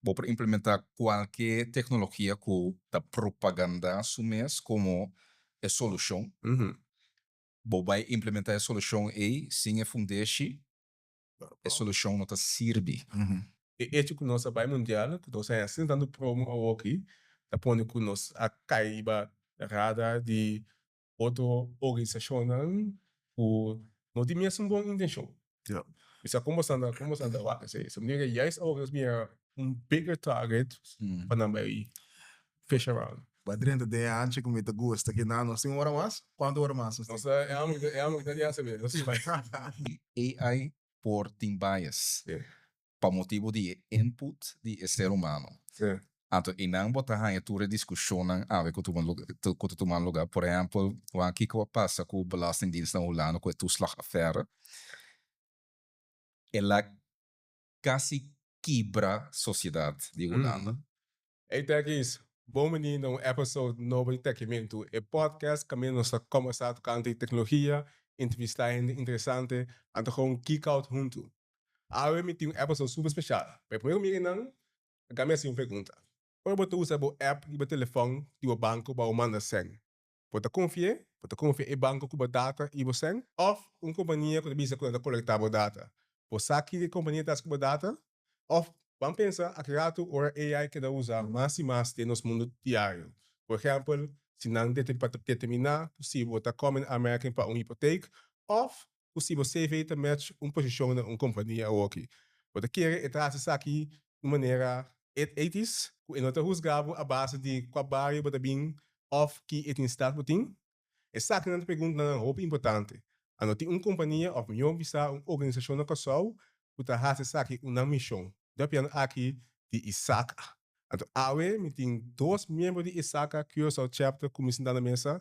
vou implementar qualquer tecnologia que da propaganda sumes como a solução. Vou vai implementar a solução e sem a fundeshi, a solução não está sirve. E este que nós vai mundial, que nós é assim dando promo aqui, tá pondo que nós a caiba rada de outra organização, o não tem mesmo boa intenção. Bisa como sanda waka say. So nigga, juist ook meer bigger target para não vai fish around. Badrendo de antes que me te gusta que não, nós temos hora mais? Quanto hora mais? Nossa, é algo que já sabe, não sei vai. AI por team bias. Para motivo de input de ser humano. Então, e não botar a tua discussão a ver que tu man lugar. Por exemplo, o Kiko passa com o belastingdienst na Holanda com a toeslagaffaire. Ela quase quebra a sociedade de Holanda. Hey, Tekis, bom menino, um episódio novo de Tekiamentu. É podcast que nós começar a tocar de tecnologia, entrevistar gente interessante, e gewoon kick out junto. Agora me tem episódio super especial. Para primeiro me não, a minha assim pergunta. Por você usa o app e o telefone e o banco para o mandar sen. Você confia em banco com a data e o sen? Ou companhia que bisa com a coletar a data? Você aqui de companhia das com a data? Ou vamos pensar a criar o AI que usa mais e mais no mundo diário. Por exemplo, se não determinar possível você come na América para uma hipoteca, ou possível você vai match posição na uma companhia ou aqui. Você quer entrar aqui de maneira ética, e não te rusgava a base de qual barrio você bem of que é em estado botim. Essa aqui é uma pergunta muito importante. A não ter uma companhia ou melhor vista uma organização na Korsou, você has aqui uma missão. Depois aqui de ISACA. Então, agora me tem dois membros de ISACA Curaçao Chapter como se na mesa.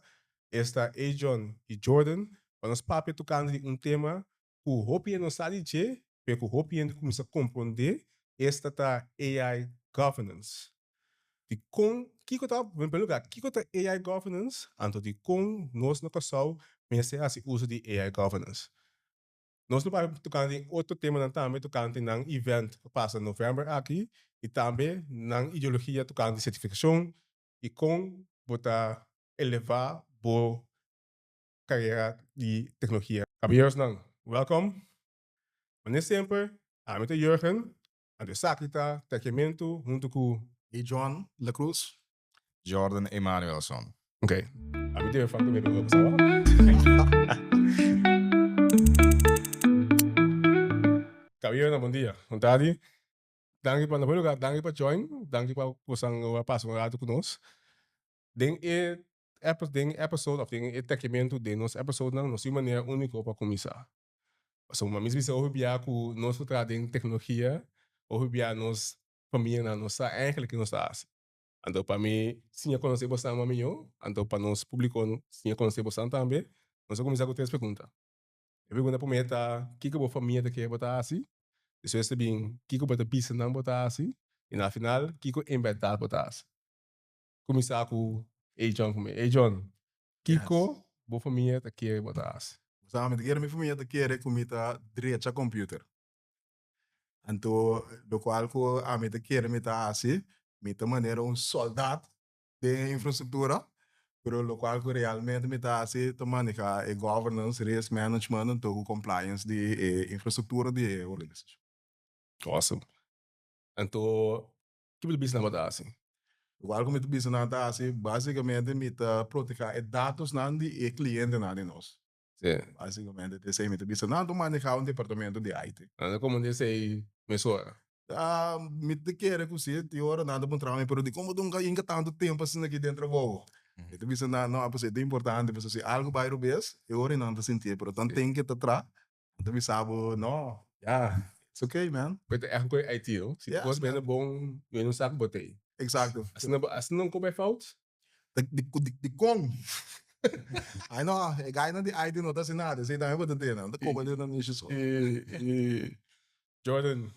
Esta Edjon e Jordan. Para nós papo tocando de tema que o Hopi não sabe dizer, porque o Hopi começa a compreender esta tá AI governance. De com Kiko tá, em primeiro lugar, Kiko tá AI governance, então de com nós no Korsou, pensa assim uso de AI governance. Nós não vamos tocar em outro tema também, tocando em evento que passa em novembro aqui, e também na ideologia tocando em certificação, e com botar elevar a carreira de tecnologia. Caballeros, welcome. Mas sempre, a mim Jordan, a de Sakita, Tekiamentu, junto com Edjon, La Cruz. Jordan Emanuelson. Ok. A mim deve falar também do Obstákulo. Caballeros, bom dia. Vontade. Danke para o lugar, danke para join, danke para você passar um rato conosco. Den episode of den Tekiamentu de nos episode não é maneira única para começar. So, mas mesmo se eu via com nós trazendo tecnologia, eu via nos família não sa eigenlijk nos faz. Então para mim, sim eu conhecer você mais melhor, então para nós público sim eu conhecer você também. Nós vamos começar com três perguntas. A pergunta primeira tá, que a família te quer botar assim? Depois também, que a bota pista não botar assim? E na final, que a embeddar botar assim? Começar com Edjon comigo. Edjon, Kiko, boa família te quer botar assim? Samen de minha família te quer comita direito a computer. Então, do qual que a mim te quer me tá assim, me tá maneira soldado de infraestrutura, pero lo qual que realmente me tá assim, te maneja governance, risk management, então compliance de infraestrutura de organização. Awesome. Então, que você bisa botar assim? Igual como tu bisa na tá assim, basicamente me tá proteger dados nan de cliente nan de nós. Sim. Basicamente, te sei me tá bisa nan tu manejar departamento de IT. Como disse mesora. Me te quer que você te ora nada bom trabalho, pero de como tu nunca ainda tanto tempo assim aqui dentro vou. Te bisa na não, apesar de importante, você se algo vai o bes, eu ora não te sentir, pero tanto tem que te tra. Tu bisa não, yeah, it's okay, man. Porque é coisa IT, não? Se fosse bem bom, eu não sabe botei. Exacto. Assim não come falta? De com. Ai não, é gai não de IT não tá sem nada, sei também vou te ter, não. Tá como ele não nisso só. Jordan,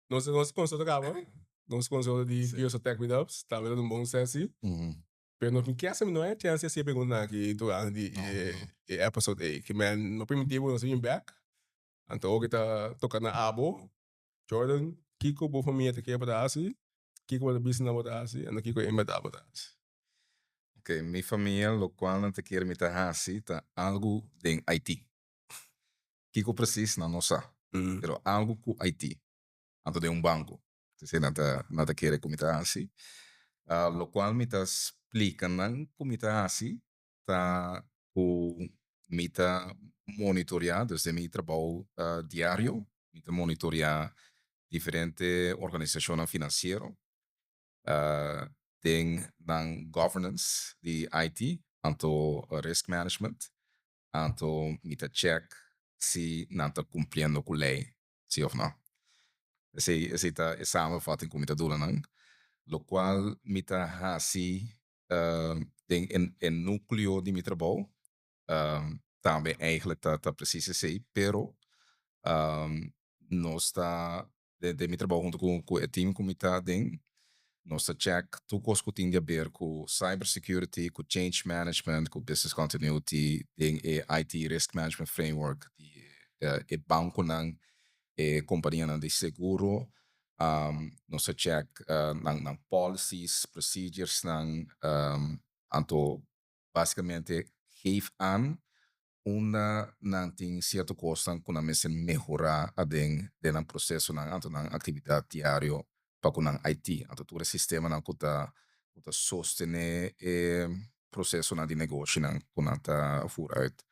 nós consultamos, nós consultamos de Kiosk Tech Meetups, está vendo um bom sucesso. Pero não quer saber não é chance de perguntar aqui durante episode aí, que man, no primitivo nós vim back, então o que tá tocando na abo, Jordan, Kiko, boa família te quer para assim, Kiko wat bis na botasi en Kiko imeda botasi. Ok, minha família, lo qual não te quer me hasi, tá algo em Haiti. Kiko precisa, não sabe. Pero algo com Haiti. Anto de banco. Se nada quer que me hasi. Lo qual me explica não como me hasi, tá o me monitorear, desde meu trabalho diário, me monitorear diferentes organizações financeiras. Tem governance de IT, anto risk management, anto mita check se não está cumprindo com a lei, sim ou não. Essa é a samenvatting como mita doelen não. Lo qual mita hasi tem núcleo de mita trabalho, também eigenlijk tá precies assim, pero nós está de mita trabalho junto com o time como mita tem. Nossa check, tudo que tem a ver com cybersecurity, com change management, com business continuity, tem IT risk management framework, e banco não, e companhia não de seguro, nossa check, não policies, procedures não, anto basicamente geef aan não tem certo coisa que não me melhorar a den processo não, anto não atividade diário para com IT, anto todo o sistema não kuta sostener processo não de negócio não kuna ta vooruit.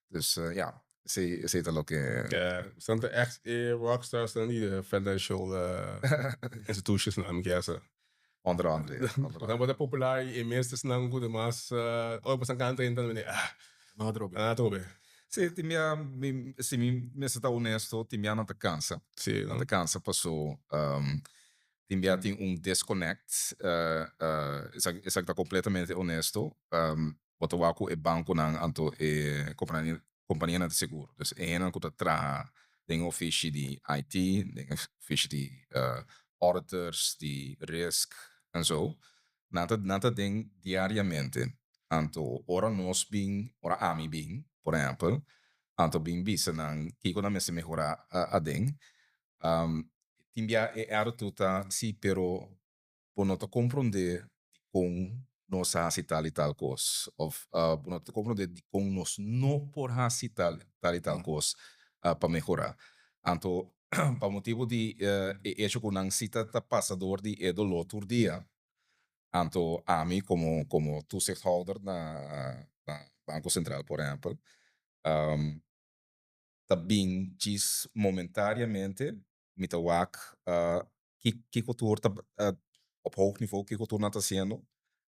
Dus ja, esse é o que Ja, zijn er echt rockstars dan die de financial institutions naam kiezen. onder andere. Dan wordt het populair in meestal snel goed, maar op zijn kant in dan ben je No, trobe. Sim, se me está honesto, timia não te cansa. Sim, Não te cansa, passou. Timia tem disconnect. Isso está completamente honesto. Boto waku e banco não, anto e companhia de seguro. Dus não que tra tem ofício de IT, tem ofício de auditors, de risk en zo. Nata tem diariamente. Anto ora nós bem, ora ami bem, por exemplo, anto bem bisa nang kiko na mese melhorar a den. Timbia tuta si pero bonota compreender com nos hasi tal e tal coisa. Of bonota compreender com nos no por hasi tal e tal coisa para melhorar. Anto para motivo de hecho com nang cita ta passador de do outro dia. Anto AMI como toezichthouder na Banco Central, por exemplo, também diz momentariamente met de WAC que cultuur op hoog niveau que cultuur está sendo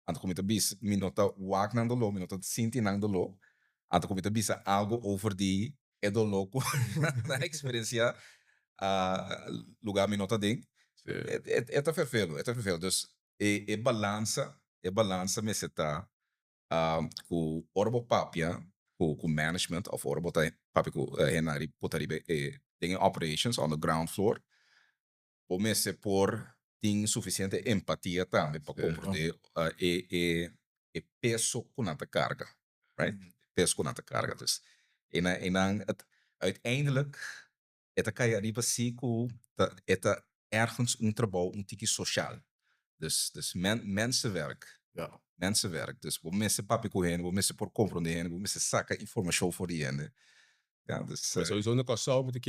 anto como bis minota WAC nang dolo minota sinti nang dolo anto como bisa algo over die edolo na experiência lugar minota ding é tá perfeito dus e balança me seta com orbo papia com management of orbo papia com henari potaribe tem operations on the ground floor o me se por tem suficiente empatia também para compreender e peso com a carga, right? Peso com a carga dus uiteindelijk het kan je arriba zie het ergens trabalho tiki sociaal. Dus mensenwerk. Ja. Mensenwerk. Dus we missen papi heen, we missen por compreender heen, we missen zaken informatie voor die heen. Ja, dus sowieso no Korsou moet ik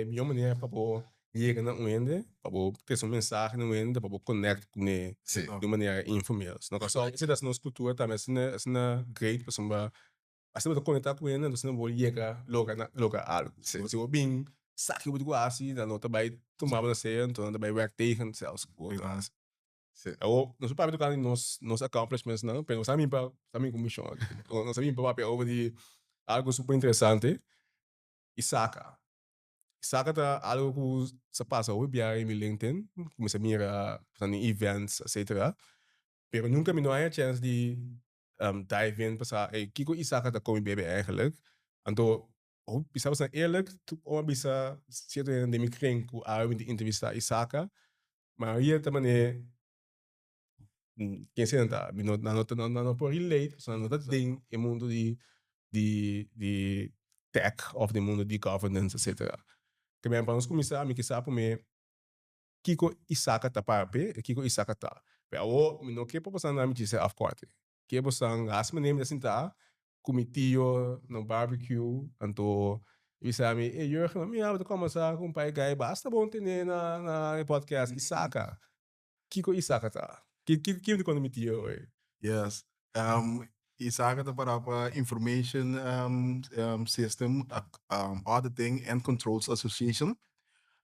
minha maneira para ligar na uende, para ter uma mensagem na uende, para connect com ele de maneira informal. No Korsou, se das nossa cultura também é uma great para samba. Assim você conectar com ele, você não vai ligar logo algo. Se você bem sabe o que você dan não também tomar na ceia, então também werk tegen zelfs. Não se pode tocar em nos accomplishments não, mas nós também comissão. Nós também para over de algo super interessante. ISACA tá algo que se passa hoje bem em LinkedIn, começa a mirar em events, etc. Pero nunca me não há chance de dive in para Kiko ISACA tá como bebê eigenlijk. Então, bisa basta eerlijk, ou bisa certo de me kring com a de entrevista ISACA, mas aí também quem se não não por relate, só não tá ding em mundo de tech of de mundo de governance, etc. Que bem para nós começar a me que sabe me Kiko ISACA ta pape, Kiko ISACA ta. Pero no que pa namin dice afkorte. Que posang as manem na sinta, kumitio no barbecue, anto isami Jurgen, minha to começar com pai gai, basta bom ter na podcast ISACA. Kiko ISACA ta. Que quando me tio, Yes. ISACA ta para Information System Auditing and Controls Association.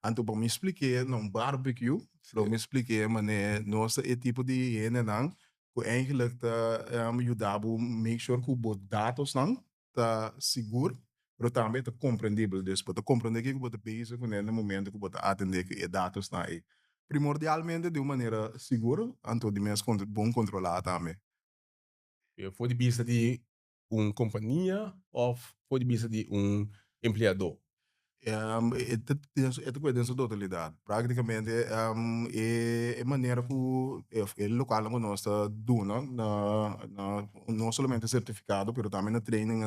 Anto pa me expliquer num barbecue, lo me expliquer mané nossa é tipo de ene nang, ko eigenlijk ta ajudabo make sure que os dados nang ta seguro, pero também ta compreendível, dus para compreender que você bezig no momento que você atender que dados na aí. Primordialmente de uma maneira segura, anto de mens bom controlar também. Voor de vista de companhia of voor de vista de empleador? É coisa dessa totalidade. Praticamente é maneira que é local que nós está dando, não somente certificado, mas também na training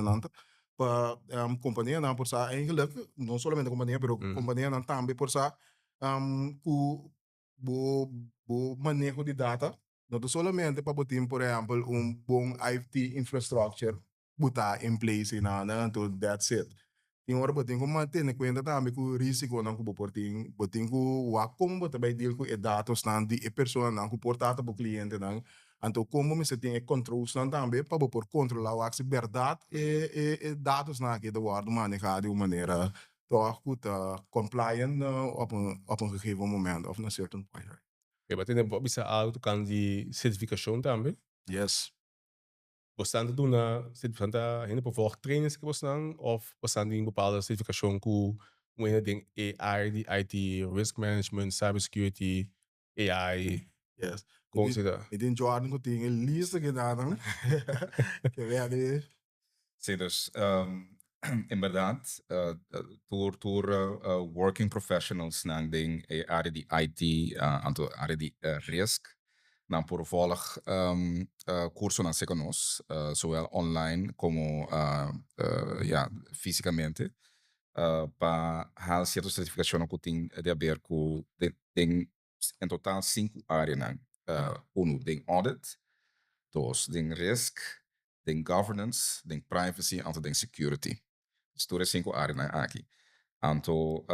para companhia não por sa eigenlijk não somente companhia, mas companhia não também por sa o manejo de data, não somente para botar, por exemplo, bom IT infrastructure botar em place na então that's it. Tem hora botem como manter conta também que o risco não que botem que o como também deal com dados não de pessoa não que portar para o cliente não. Então como me se tem controles não também para por controlar a verdade e dados não que do ar manejar de uma maneira toch compliant op een gegeven moment of een certain point. Ja, maar dan bisa auto kan die certificação também. Yes. Bastante doen na certificação ainda por volg trainings que bastante of bastante em bepaalde certificação com um ding AI, die IT, risk management, cybersecurity, AI. Yes. Como se dá? Ik denk Jordan que tem lista gedaan. Que é Sim, dus em verdade, working professionals nang ding área de IT, anto área de risk, nang por volg curso na seconos, zowel online como fisicamente, para hal certa certificação que tem de haver com tem em total 5 áreas nang, tem audit, dos tem risk, tem governance, tem privacy, anto tem security. Sture 5 áreas aqui. Anto,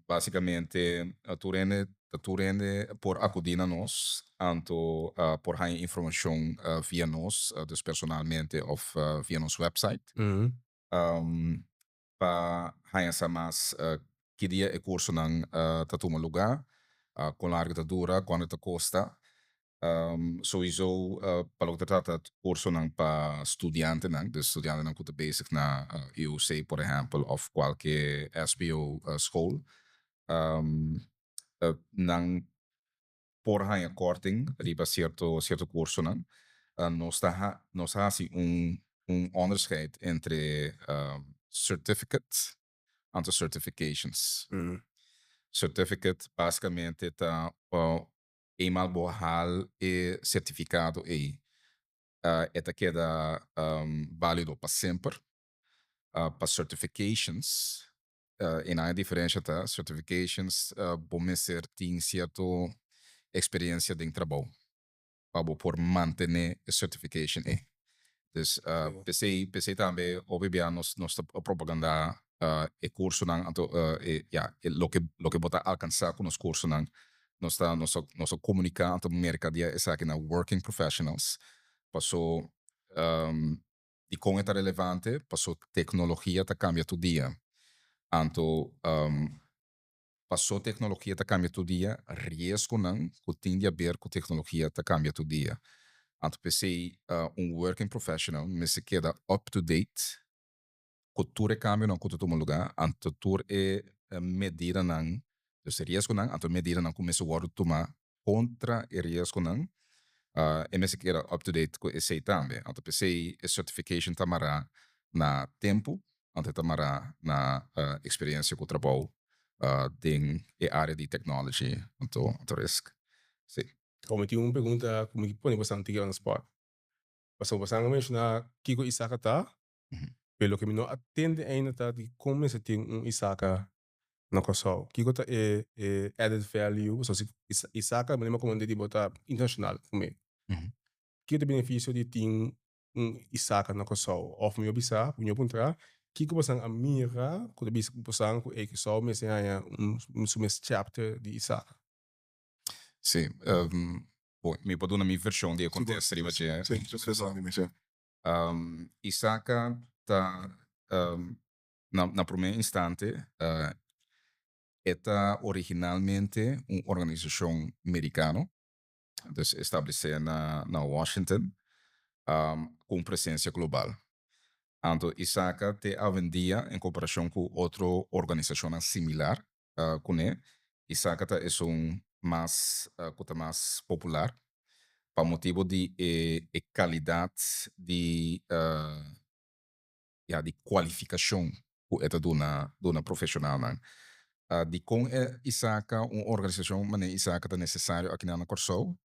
basicamente, tu rende por acudir a nós, anto por dar informação via nós, dus personalmente, ou via nosso website. Para dar mais que dia é curso nang toma lugar, com larga dura, quanto te custa. Sowieso para o que trata curso nang pa estudiante nang, dus estudiante nang kuta basic na IUC, por exemplo, of qualquer SBO school, nang por hanya korting riba certo curso nang, nos ha assim onderscheid entre certificates and certifications. Certificate basicamente tá eenmaal behal e certificado esta queda válido para sempre. Para certifications, em a diferença tá certifications bom ser tem certo experiência de trabalho para por manter a certification Dus PC também obviamente nós propaganda e curso nang lo que bota alcançar com os cursos nang nós comunicar ante mercadia essa aqui na working professionals passou Dikon é relevante passou tecnologia tá cambia todo dia anto passou tecnologia tá cambia todo dia riesgonan que tem a ver com tecnologia tá cambia todo dia anto PC working professional mas se queda up to date cultura cambia não cultura toma lugar anto tur medida não dus riesgonan anto medida não começa a tomar contra o riesgonan mas se queda up to date com esse também anto PC certification tamara na tempo anto tamara na experiência com o trabalho em área de technology anto risk sim. Como tinha uma pergunta, como que põe bastante on the spot. Passou bastante mencionar Kiko ISACA tá, pelo que me não atende ainda tá de como se tem ISACA na Kòrsou. Kiko tá added value, so se ISACA, mas como de botar internacional também. Que o benefício de ter ISACA na Kòrsou, of meu bisa, punho puntra, Kiko pasang amira, quando bisa pasang com Kòrsou, mas é sumes chapter de ISACA. Sim, bom, mi pode dar a minha versão de contexto, riba che. Sim, sim. ISACA tá na primeiro instante era originalmente uma organização americana, dus estabelecida na Washington, com presença global. Então, ISACA te vendia em comparação com outra organização similar, com ISACA é mais popular, para motivo de qualidade de de qualificação que é de uma profissional. Dikon ISACA uma organização, mas ISACA é necessário aqui na Kòrsou.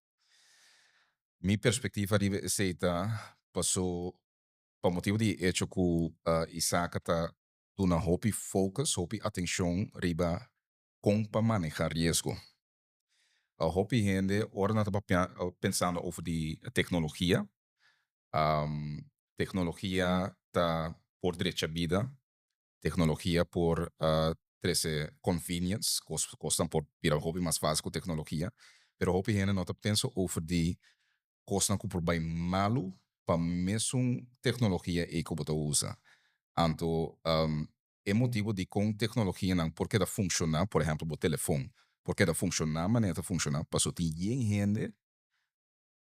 Minha perspectiva de aceita passou por motivo de hecho que ISACA está dando hopi focus, hopi atenção riba como manejar riesgo. Hopi gente ora está pensando over de tecnologia. Tecnologia está por direita vida, tecnologia por trece convenience, costam por virar hobby mais fácil com tecnologia, pero hopi gente não está pensando over de costam por bem malo para mesmo tecnologia que você usa. Então, é motivo de com tecnologia não porque da funcionar, por exemplo, o telefone, porque da funcionar, maneira funcionar, passou tem gente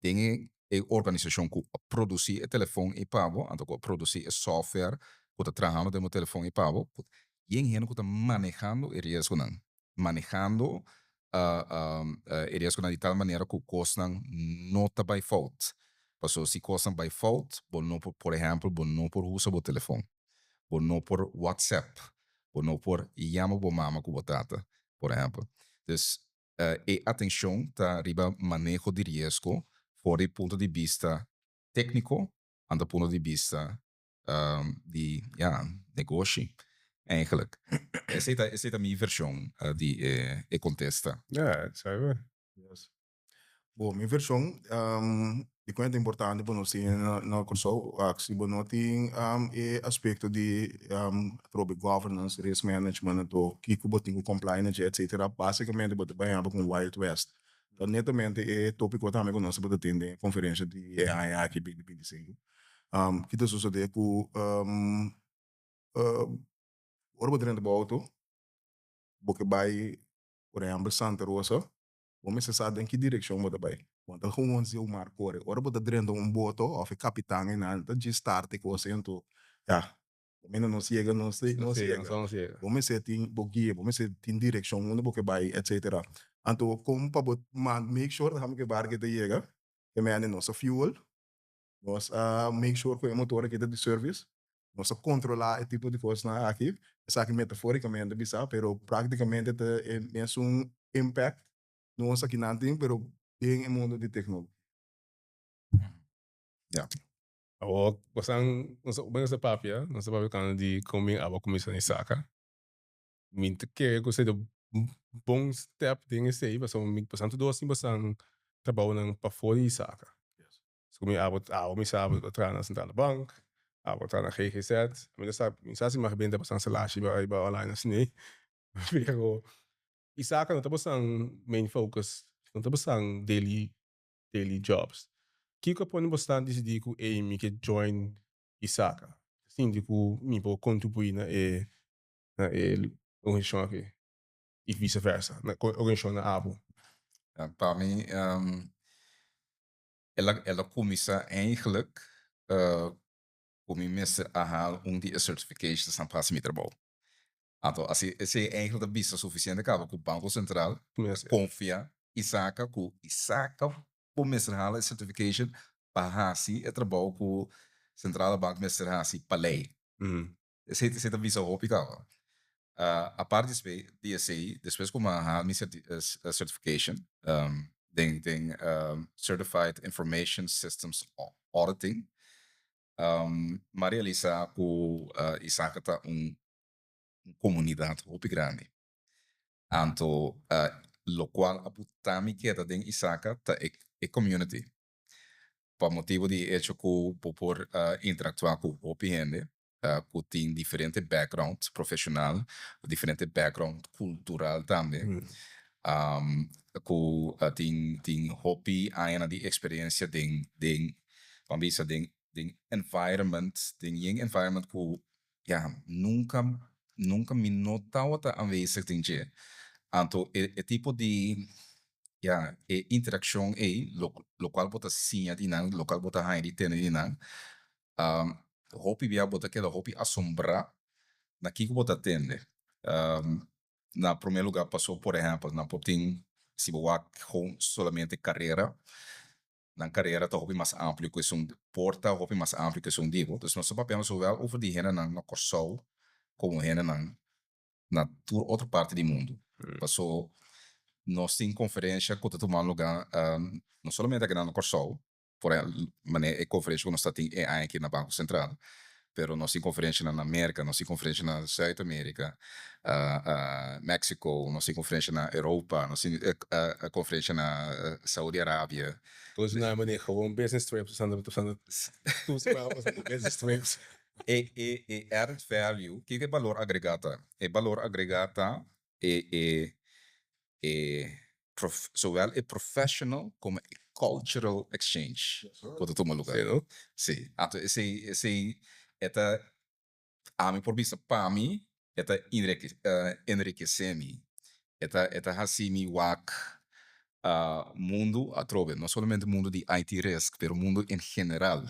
tem organização que produzir o telefone e pago, então que produzir o software que está trabalhando no telefone e pago, e gente que está manejando o riesgonan, manejando o riesgonan de tal maneira que costam nota by fault. Passou se costam by fault, por exemplo, não por usar o telefone, não por WhatsApp, não por chama o mama que botata, por exemplo. Dus atenção tá riba manejo de riesgo por o ponto de vista técnico e do ponto de vista de negócio, eigenlijk. Essa é a minha versão de contexto. Sabe? Yes. Bom, minha versão, de quanto é importante para nós na Kòrsou, se nós tem aspecto de governance, risk management, Kiko botinho compliance, etc. Basicamente, você vai com Wild West. Então, netamente, é tópico também que nós vamos ter na conferência de AI aqui 2025. Que está sucedendo com ora você dentro do auto, você vai, por exemplo, Santa Rosa, você sabe em que direção você vai. Quando gewoon se maar kore. Ora bota drendo boto of kapitang na de start ko sento. Ja. Mena não chega, não chega. Vamos ser tin bogia, vamos ser tin direção onde você vai, etc. Então, como para make sure que barque te chega, que me nossa fuel, nós make sure que o motor que de service, nós controlar esse tipo de coisa aqui. Essa aqui metaforicamente bisa, pero praticamente é impact nossa aqui não tem, pero em mundo de tecnologia. Nasa papia, kan di coming aba comissão ISACA. Minta que eu sei do bom step ding sei, mas me passando tudo assim, passando trabalho nang para fora ISACA. So me aba me sabe tra na centrale bank, aba tra na GGZ, mas sabe mag benta passando salashi ba online assim. Pero ISACA não tá passando main focus, não tá passando daily jobs. Kiko pode bastante decidir que Amy que join ISACA. Assim, de que me pode contribuir na organização aqui. E vice-versa, na organização na ABO. Para mim, ela começa eigenlijk com o mester a haal die certifications aan passen met trabalho. Então, assim, esse é eigenlijk de vista suficiente que o Banco Central confia ISACA com ISACA o mester halen certification para assim é trabalho com Centrale Bank mester hasi para lei. Esse é a visa ópica. A parte DSA, depois como a minha certification, tem Certified Information Systems Auditing, Maria Lisa com ISACA tá comunidade muito grande. Anto, lo qual aputami queda den ISACA ta e community. Por motivo de hecho que por interactuar com o gente, que tem diferente background profissional, diferente background cultural também. Que tem hobby ainda de experiência vamos dizer, den environment, den environment que nunca me notava aanwezig tem je. Anto e tipo de interação local bota sinha de nang, local bota hain de tene de nang. Hobby bia bota aquela hobby assombrar na Kiko bota tende. Na primeiro lugar passou, por exemplo, na potin se boa com solamente carreira. Na carreira tá hobby mais amplo que um porta hobby mais amplo que um digo. Então nós papel zowel over die henne na Korsou como henne na outra parte do mundo. Passou nós temos conferência que tomar lugar não somente aqui na Korsou, porém, mas é conferência que nós temos aqui na Banco Central, pero nós temos conferência na América, nós temos conferência na South América, México, nós temos conferência na Europa, nós temos conferência na Saudi Arábia. Dus na maneho, gewoon business trips, business trips. Added value, que é valor agregado? É valor agregado zowel e professional como e cultural exchange. Quando toma lugar. Sim. Então, esse a mim por vista para mim, enriquecer-me. Eta hasimi wak mundo a trove, não somente mundo de IT risk, pero mundo em geral.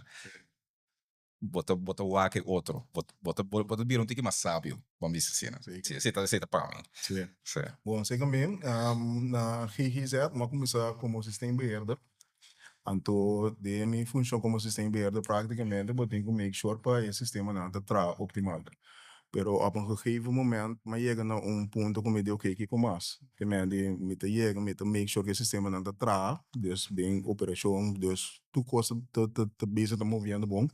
Bota wak é outro. Bota vir tique mais sábio, vamos dizer assim. Você tá para mim. Sim. Sim. Bom, sei também, na GGZ, mas começar como sistema verde. Então, de minha função como sistema verde, praticamente, eu tenho que make sure para esse sistema não está optimal. Pero op een gegeven moment, maar je gaat ponto que me deu que mais. Que me te make sure que o sistema não está dus bem operação, dus tu costa te bezig te movendo bom.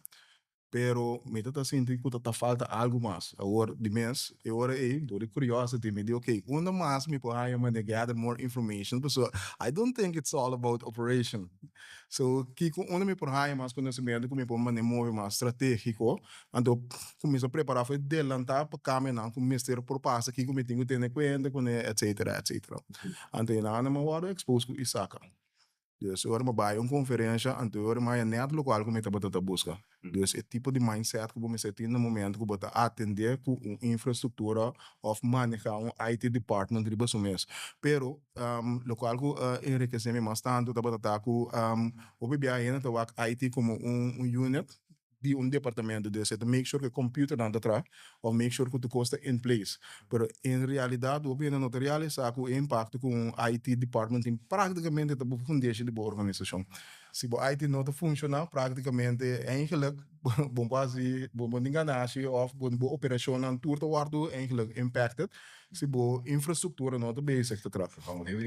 Pero me tá sentindo que tá falta algo mais. Agora, de mês, agora door de curiosity, me deu onde mais me pode me gather more information. So, I don't think it's all about operation. So, Kiko, onde me pode mais conhecimento, como me pode mover mais estratégico, então, começo a preparar para adelantar para caminhar com o mester por passo, Kiko me tenho que ter conta, etc. Então, não me vou expor com ISACA. Dus agora vai uma conferência anterior, mas é net local que me está busca. Dus é tipo de mindset que você tem no momento que você atender com uma infraestrutura ou manejar IT department de você mesmo. Pero local que enriquecer mais tanto, tá com o BBI ainda tá IT como unit de departamento desse, to make sure que o computer não está ou make sure que o custo in place. Pero em realidade, o bem não realizar o impacto com o IT department em praticamente a fundamento da organização. Se o IT não funciona, praticamente eigenlijk bom enganatie of bom operação não tudo wordt eigenlijk impacted. Se a infraestrutura não está basic te tratar.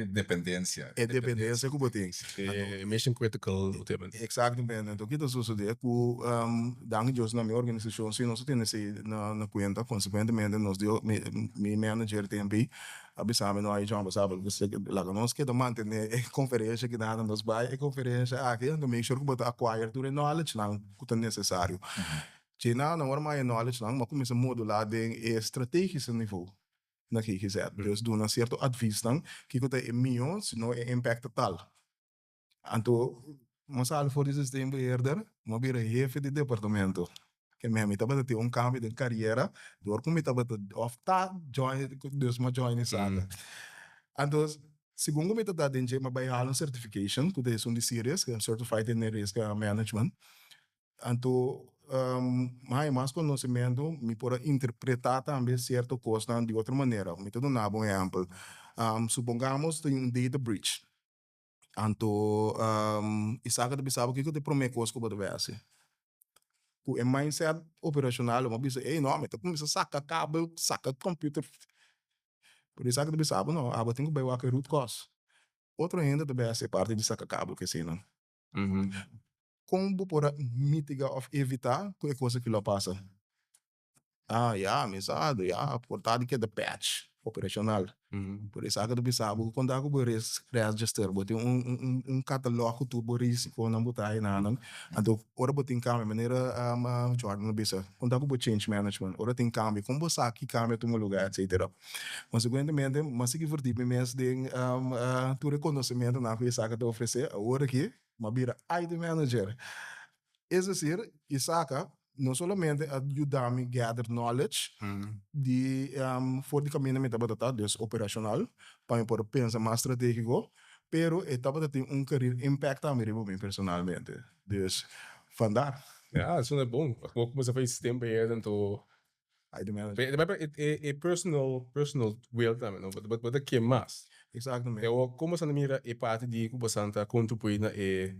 Dependência. É dependência que você tem. É mission critical. Exatamente. Então, o que está sucedendo é que, danke Deus, na minha organização, se nós temos na conta, consequentemente, nós deu, meu manager também, avisamos no Edjon, sabe, lá nós que manter a conferência que dá nos vai, a conferência aqui, então make sure que você acquire tudo knowledge não que é necessário. China não é mais knowledge não, mas começa a modular de estratégico nível. Na GGZ. Dus doen een certo advies dan, kijk wat miljoens, no impact totaal. Então, mas al voor die systeembeheerder, maar weer een jefe de departamento. Que me tava ter cambio de carreira, door como tava of join, dus maar join ISACA. Então, segundo me tá dentro, mas vai halar certification, que é de series, que é certified in risk management. Então, mais conhecimento me pode interpretar também certo coisa de outra maneira. Me tô dando um exemplo. Supongamos tem data breach. Então, ISACA deve saber o que é o primeiro coisa que pode ver. O mindset operacional, uma vez não, mas começa a sacar cabo, sacar computer. Por isso que deve saber, não, eu tenho que ver o root cause. Outro ainda deve ser parte de sacar cabo, que sim, não. Como para mitigar ou evitar que coisa que lá passa? Mesado, portanto que é de patch operacional. Por isso, agora tu sabe, quando eu vou register, vou ter catálogo tu vou risco não botar aí nada. Então, ora vou ter câmbio, maneira Jordan bisa. Quando eu vou change management, ora tem câmbio, como você aqui câmbio tu lugar, etc. Consequentemente, mas se que for tipo mês de tu reconhecimento na que ISACA te oferecer, agora aqui, uma vira IT manager. Es decir, ISACA não somente ajudar-me a gather knowledge de for de caminho me estava dus operacional para eu poder pensar mais estratégico, pero estava ter career impact a mim personalmente. Dus vandaar. Ja, isso é bom. Como você fez tempo aí, então IT manager. é personal will também, não? Mas o que mais? Exatamente. Eu como você mira é parte de como você está contribuindo é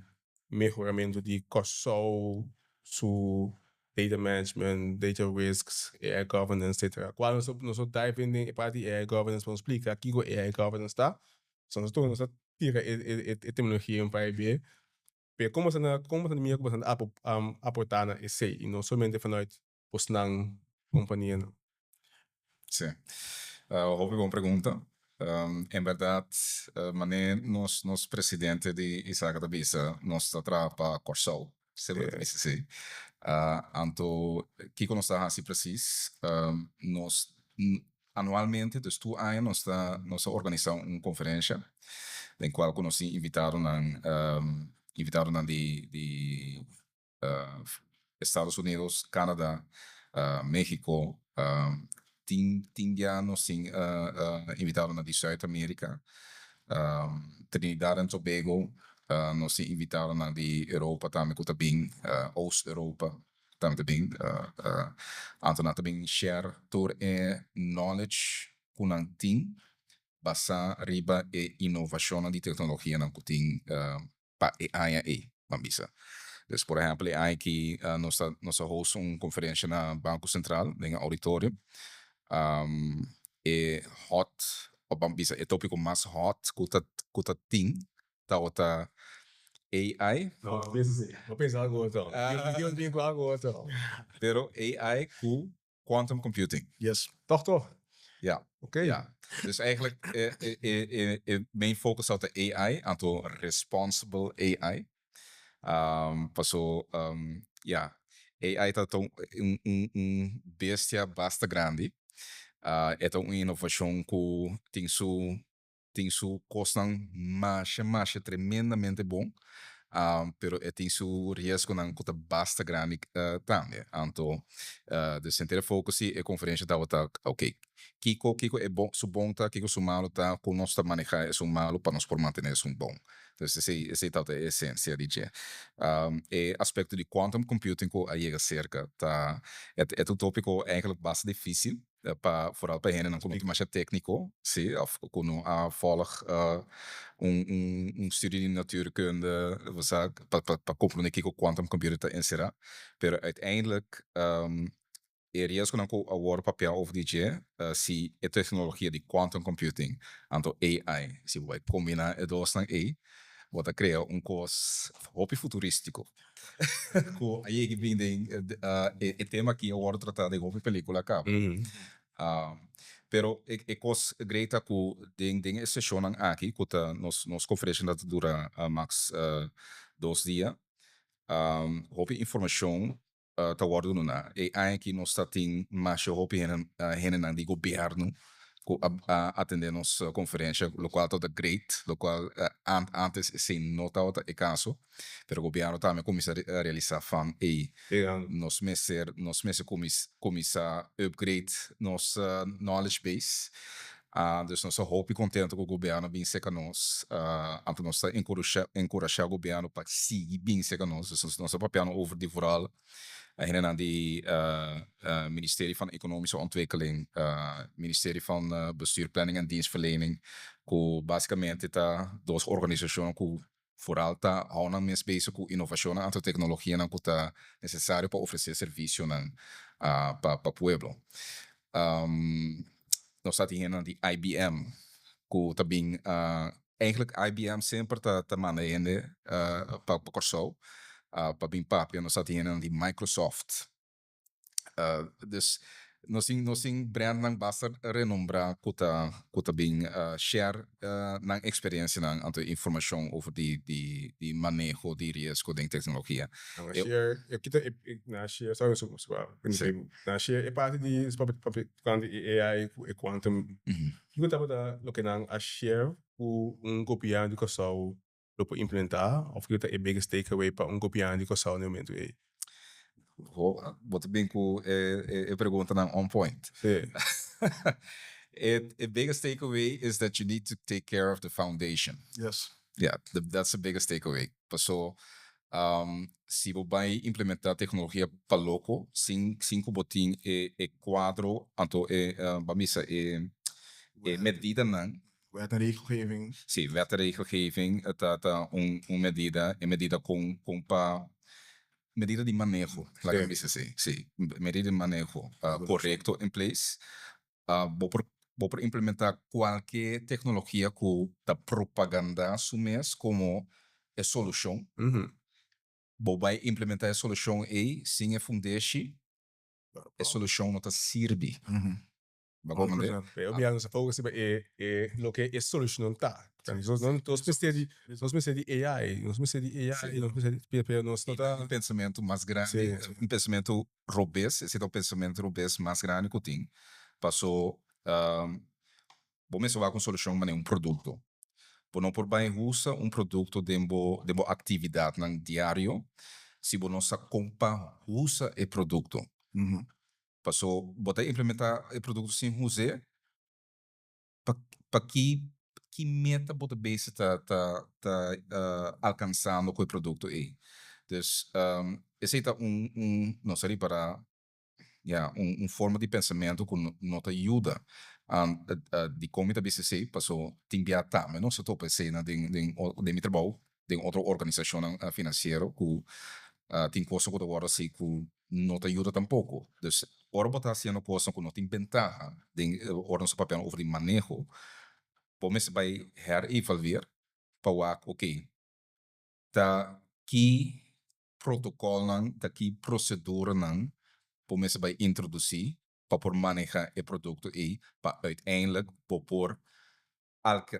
melhoramento de Korsou, su data management, data risks, AI governance, etc. Quando nós dive in parte de AI governance, vamos explicar aqui o AI governance tá. Só nós tira a tecnologia um para ver. Pero como você mira como você aportar na esse e não somente vanuit os não companhia não. Sim. Boa pergunta. Em verdade, mané, nós presidente de ISACA da Bisa, nós está para Korsou, sim. Então, Kiko nós está assim preciso, nós anualmente, dus tu anos nós organizamos uma conferência, em qual nós invitaram de Estados Unidos, Canadá, México, tinha nos invitaram na de Zuid-Amerika, Trinidad and Tobago, nos invitaram na de Europa também, que também Oost-Europa também, então também share tour knowledge kunang ting basa riba e inovação de tecnologia na kuting pa AI mambisa. Dus, por exemplo, AI que nós host conferência na Banco Central, em auditório, é hot, ou bambisa, é tópico mais hot, kuta ting, tá outra AI. Não, vou pensar agora então. Eu digo agora então. Pero AI com quantum computing. Yes. Toch. Ja. Oké. Ja. Dus eigenlijk mijn focus op de AI, aantal responsible AI. Passou, AI tá bestia basta grande. É uma inovação que tem su costan mais tremendamente bom. Pero tem su riesgonan que basta grande também. Então, de centro focus é conferência da outra, ok. Kiko é bom, su bom tá, Kiko su malo tá, com nós tá manejar é malo para nós por manter é bom. Então, esse tal é a essência de je. E aspecto de quantum computing que aí é cerca, tá, é um tópico eigenlijk bastante difícil. Vooral bij hen, dan komt het maar technico, zie, of kunnen volgen studie in natuurkunde, para compreender que o quantum computer está inserado, pero uiteindelijk er kan ook een papel over die se a tecnologia de quantum computing, então AI, se vai combinar as duas com AI, vai criar coisa hopi futurístico. Aí que vem o tema que eu vou tratar de hopi película acaba. Pero cos greita ku ding sessionan aqui que nos conferência dat dura max 2 dias. Hopi informação tá guardo na e aqui nós tá tem mais hopi henen de governo ku atender nos conferência lo qual tá great lo qual antes sem nota outra é caso pero governo também começa a realizar fan e nos mester começar upgrade nos knowledge base. Dus nós hoop contente com o governo bem seca nós, então nós encorajar o governo para seguir bem seca nós, dus nós papel over die vooral herinneren die ministerie van Economische Ontwikkeling, ministerie van Bestuur, Planning en Dienstverlening, que basicamente tá duas organizações que vooral tá houden mais bezig com inovação e tecnologia que tá necessário para oferecer serviço para pueblo. Nós tá tendo de IBM, que também eigenlijk IBM sempre tá manejando para Korsou, para bem papo, nós tá tendo de Microsoft. Dus Nosin brand nang basta renombrar kuta bing share nang experiência nang anto informação over di manejo di riesgo de tecnologia. Na share, kita na share, sorry so na share parte di quando AI e quantum. Kita tava lo que nang a share un Gobierno di Kòrsou lo può implementar of kita e biggest takeaway para Gobierno di Kòrsou no momento aí. Wat bem ku pergunta nang on point. Sim. A biggest takeaway is that you need to take care of the foundation. Yes. Yeah, that's the biggest takeaway. So, se você vai implementar tecnologia para loco, cinco botin quadro, anto bamisa medida não. Wet en regelgeving. Sim, wet en regelgeving, tá medida, medida com pa medida de manejo, like I say, sim, medida de manejo correto em place. Vou implementar qualquer tecnologia que da propaganda sumes como a solução. Vou implementar a solução e sem a fundeshi, a solução não tá serve. Eu me ando só se lo que é solução tá. Nós precisamos de AI, nós precisamos de AI, nós precisamos de um pensamento mais grande, um pensamento robusto, esse é o pensamento robusto mais grande que eu tenho. Passou, vou mencionar com solução, mas é um produto. Por não por bem usa um produto de atividade no diário, se você não sabe como usa o produto. Passou, botar implementar o produto sem usar, para que meta bota base tá alcançando com o produto aí. Dus esse é não sei para forma de pensamento que não te ajuda de como te BCC passou timbia tá, mas não só tô pensando de mi trabalho de outra organização financeira que tem coisa que agora sei que não te ajuda tampouco. Dus ora botar sendo coisa que não tem ventaja de ora nosso papel over de manejo, pomos vai herevaluar para ok, tá que protocolo não, tá que procedura não, pomos vai introduzir para por manejar o produto e para uiteindelijk por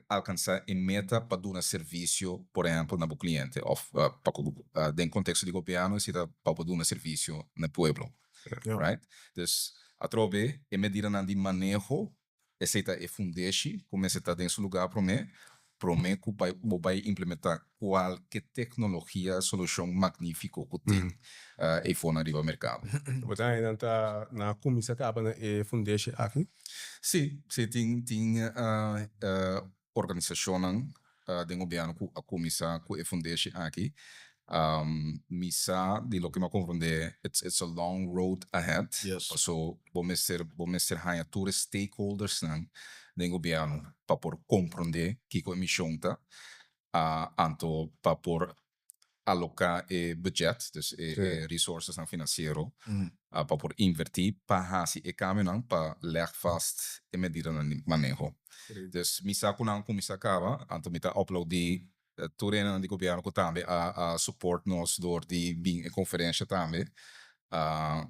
alcançar a meta para dar um serviço, por exemplo, na cliente, ou em contexto de governo, se para dar um serviço no pueblo, right? Dus, atrobe, a medida de manejo, essa é a fundeshi, como essa está dentro do lugar para mim que vai implementar qualquer tecnologia, solução magnífica que tem e for na riba mercado. Você ainda está na comissão que acaba na fundeshi aqui? Sim, tem organização de governo que a comissão que fundeshi aqui. Misa de lo que me confunde, it's a long road ahead. Yes. So, vamos ser hanya todos stakeholders do governo para por compreender que a missão tá, anto para por alocar budget, dus resources financiero, para por invertir para assim e caminhar para leg vast e medida de manejo. Dus misa kunang kumisa kava, anto mita upload Turena di governo que também a support nós door die bem conferência também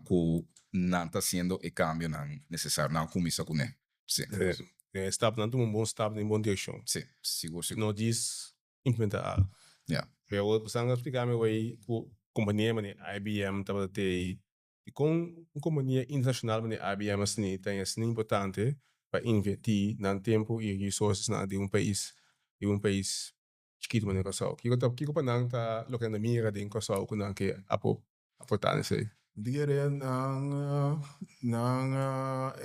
que não está sendo o cambio não necessário não começa com né sim stap não um bom stap em bom direção sim seguro não diz implementar eu vou explicar meu aí com companhia mas IBM tava ter e com companhia internacional mas IBM assim tem assim importante para investir no tempo e resources na de um país chiquito mas Kòrsou. Kiko pa nang ta lo que na mira din Kòrsou ko nang ke importancia. Digeren ng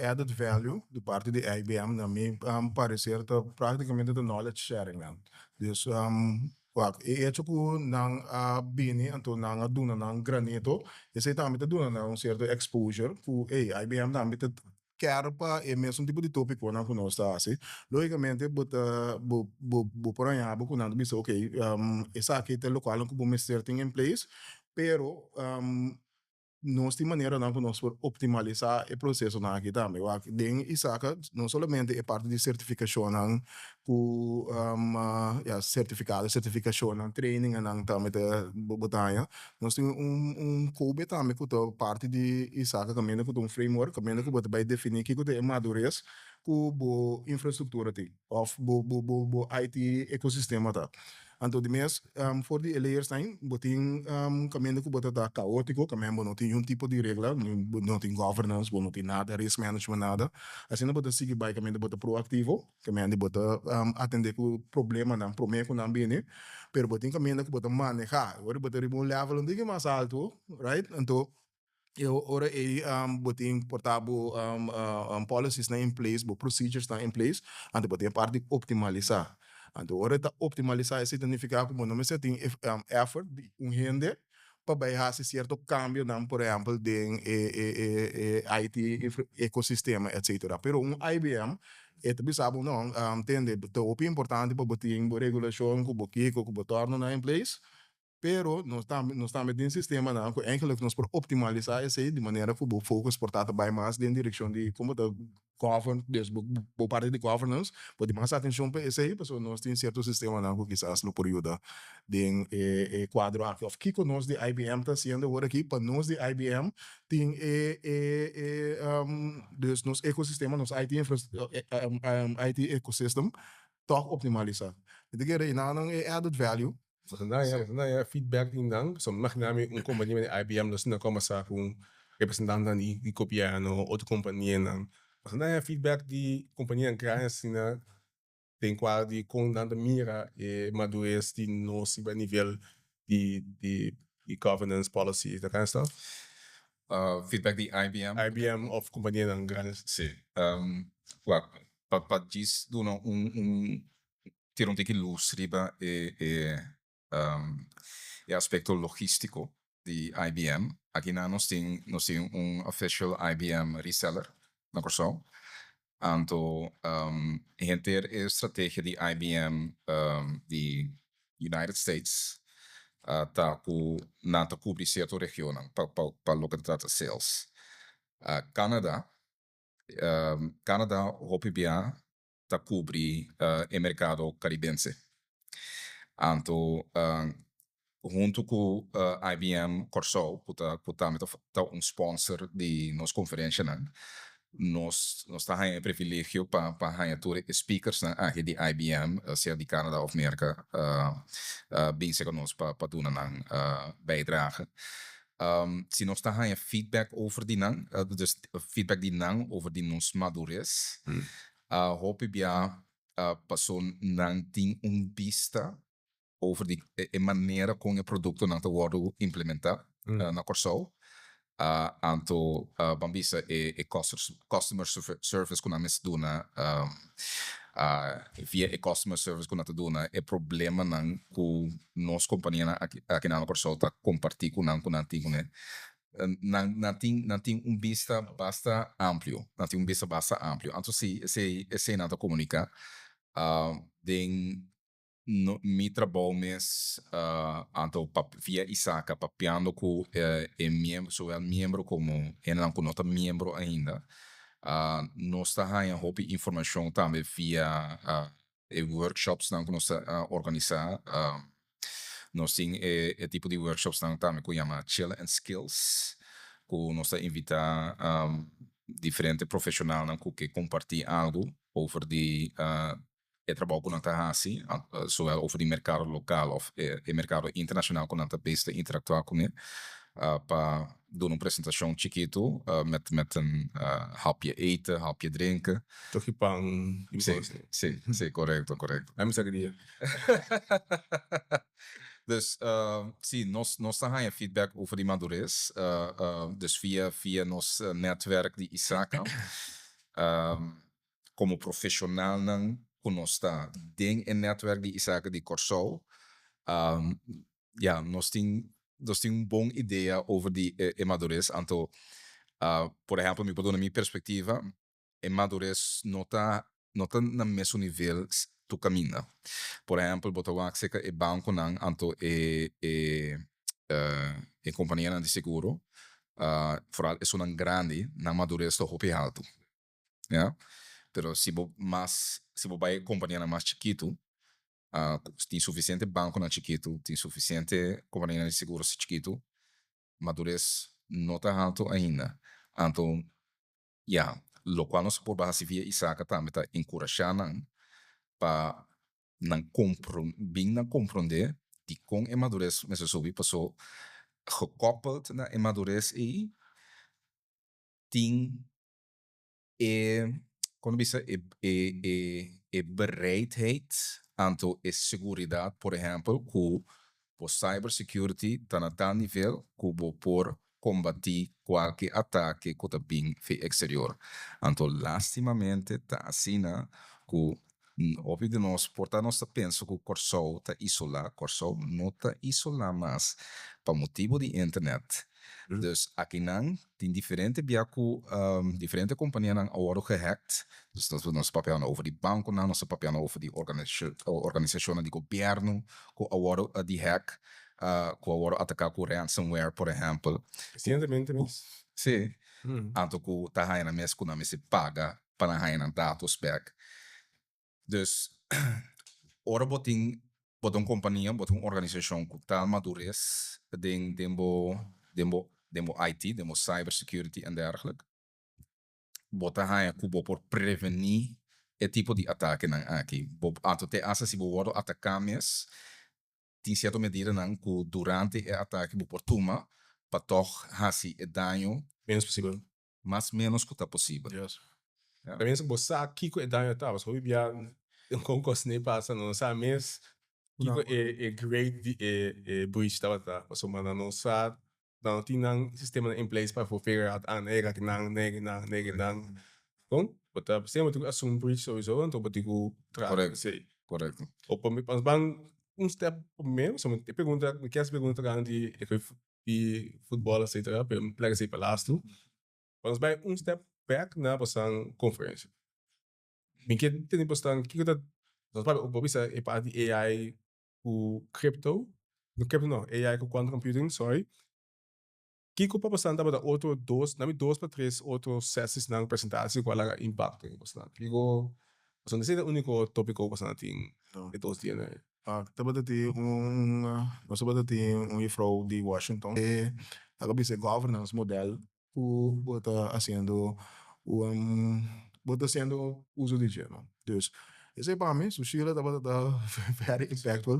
added value de parte de IBM na me parecer tá praticamente de knowledge sharing lang. Dus e hecho ko nang bini anto nang duna nang granito, esse também tá duna na certo exposure ku IBM também tá quer para é mesmo tipo de tópico não que nós está assim logicamente por aí por não dizer ok essa aqui tem local que o mester tem em place pero nós temos maneira não que nós por optimizar o processo na aqui também. O aqui den ISACA não somente é parte de certificação não com certificado, certificação não training não também da botanha. Nós temos coube também que é parte de ISACA caminho com framework caminho que vai definir que é madurez com boa infraestrutura tem, of bo IT ecossistema tá. Então, de mês, for de layers time, botin caminho que bota da caótico, caminho não tem tipo de regra, não tem governance, não tem nada, risk management nada. Assim, não bota seguir by caminho bota proativo, caminho bota atender com problema não, problema com não bem, pero botin caminho que bota manejar, agora bota um level um pouquinho mais alto, right? Então eu ora botin portável policies na in place, procedures na in place, então botin a parte de optimizar. Então, ora tá optimizar isso significa que não se tem effort de rende para baixar certo cambio, não, por exemplo, de IT ecossistema, etc. Pero IBM é também sabe não, entende? Então, o importante para botar em regulação, com o Kiko, com o torno na in place. Pero nós estamos em sistema não, que enkel nós por optimizar isso aí de maneira que o focus portado vai mais em direção de como da govern, por parte de governance, pode mais atenção para isso aí, porque nós temos certo sistema não que quizás no período de quadro aqui, of Kiko nós de IBM está sendo agora aqui para nós de IBM tem dus nos ecossistema, nos IT IT ecosystem toch optimalizar. De keer não é added value. Sebenarnya feedback din so namin companhia de IBM na sinakoma sa kung representante ni Gobyerno o de companhia ng sebenarnya feedback di companhia ng kaya sina tem qual di kung nanda mira e madurez di no siba nível de governance policy that kind of stuff. Feedback di IBM of companhia ng grandes. Sì. Pa diz do não ter um que ilustra e aspecto logístico de IBM. Aqui nós temos official IBM reseller na Curaçao. Então, ter a estratégia de IBM de United States tá com nata cobrir certa região para localizar sales. Canadá HPBA tá cobrir o mercado caribense. Então, junto com IBM Korsou, que tá sponsor de nossa conferência, né? Nós tá em privilégio para ter speakers aqui de IBM, seja de Canadá ou América, bem se nós para dar uma bijdrage. Se nós tá em feedback over die dus feedback die over die nos madurez, HPBA passou não tem vista over de maneira como o produto não wordt implementado na Curaçao. Anto bambisa customer service kuna mes duna via customer service kuna duna problema nang ku nos companhia aqui na Curaçao tá compartilhar com tinha não vista basta amplo, não tem vista basta amplo. Então se nada comunica no mi trabalho mes via ISACA papiando com membro, zowel membro como não nota membro ainda. Nós tá em hobby informação também via workshops que nós organizar. Nós tem tipo de workshops também que chama Chill and Skills, que nós invitar diferentes profissionais que compartilham algo over de trabalho com a assim, zowel over die mercado local of mercado internacional com a besta interactuar com ele, para dar uma apresentação chiquito, met hapje eten, hapje drinken. Toch je pang. Sim, correto. Hij moet zeggen die. Dus sim, nós temos feedback over die madurez, dus via nos netwerk die ISACA, como profissional conosco dentro do netwerk de ISACA de Curaçao, nós temos boa ideia over die madurez. Então, por exemplo, me na minha perspectiva, a madurez não está no mesmo nível tu caminha. Por exemplo, botar que banco então companhia de seguro vooral é um grande na madurez do hopi alto, yeah? Pero se você vai companhia mais chiquito, tem suficiente banco na chiquito, tem suficiente companhia de seguros chiquito, madurez não tá alto ainda. Então, lo qual nós por base via ISACA também tá encorajando para não compreender de com a madurez mas subir passou gekoppeld na a madurez e tem quando bisa bereidheid anto seguridade, por exemplo, que o cybersecurity está na tal nível que por combater qualquer ataque que está bem exterior. Anto, lastimamente, está assim, que óbvio de nós, portanto, nós pensa que o Korsou está isolado. Korsou não está isolado, mas para motivo de internet. Dus aqui não tem diferente biaco, diferente companhia não agora gehackt. Dus dat we nos papel over die banken, nos papel over die organisação de governo, que agora die hack, que agora atacar com ransomware, por exemplo. Recentemente mesmo. Sim. Anto que tá aí na mesa que não se paga para aí na dados back. Dus ora botin companhia, botin organisação que tá madurez, demo IT, demo cybersecurity en dergelijke. Bota haya kubo por prevenir e tipo de ataque nan aqui. Anto te asa si bo atacames, tem certa medida nan que durante o ataque bo por tuma, pa toch hasi e daño menos possível. Mas menos que tá possível. Yes. Yeah. Também se você Kiko e daño tá, mas hoje já com cosne passa não sabe mês. Kiko é great breach tá, mas o mana não sabe. Dan tinang sistema in place para figure out nega. Bom, but sistema tu assume breach sowieso, então botigo Correto. Ou para mim, mas step primeiro, só me pergunta, me quer pergunta grande de futebol etc. Para ser palasto. Mas vai step back na passang conferência. Me quer ter passang que tá, nós para o bisa é para AI o crypto, no crypto não, AI com quantum computing, sorry. Kiko pa passando para outro dois para três outros sessions na apresentação qual é o impacto em você. Kiko, você não sei o único tópico que você tem de dois dias, né? Tava ter nós tava ter ifrau de Washington e agora bisa governance model o bota haciendo bota haciendo uso de geno. Dus esse para mim, o Chile tava very impactful.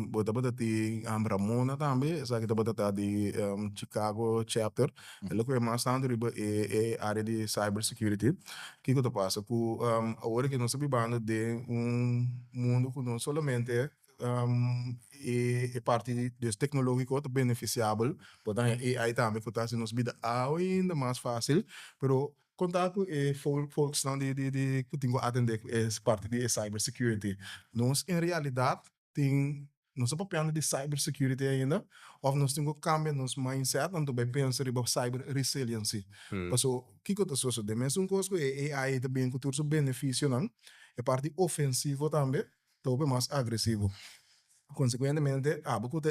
Bota ti Ramona também, sabe que bota de Chicago Chapter. Ele que é mais tanto é área de cybersecurity. Que que passa? Que agora que nós sabemos de mundo que não somente é parte dos tecnológicos beneficiável, portanto AI também que está sendo nos vida ainda mais fácil, pero contato e folks não de que tenho atender é parte de cybersecurity. Nós em realidade nós estamos pensando de cybersecurity ainda, ou nós temos que cambiar nosso mindset, então vai pensar em cyber resiliency. Porque o que eu estou falando, mesmo coisa que AI também que tem benefício não, é parte ofensiva também, também mais agressivo. Consequentemente, porque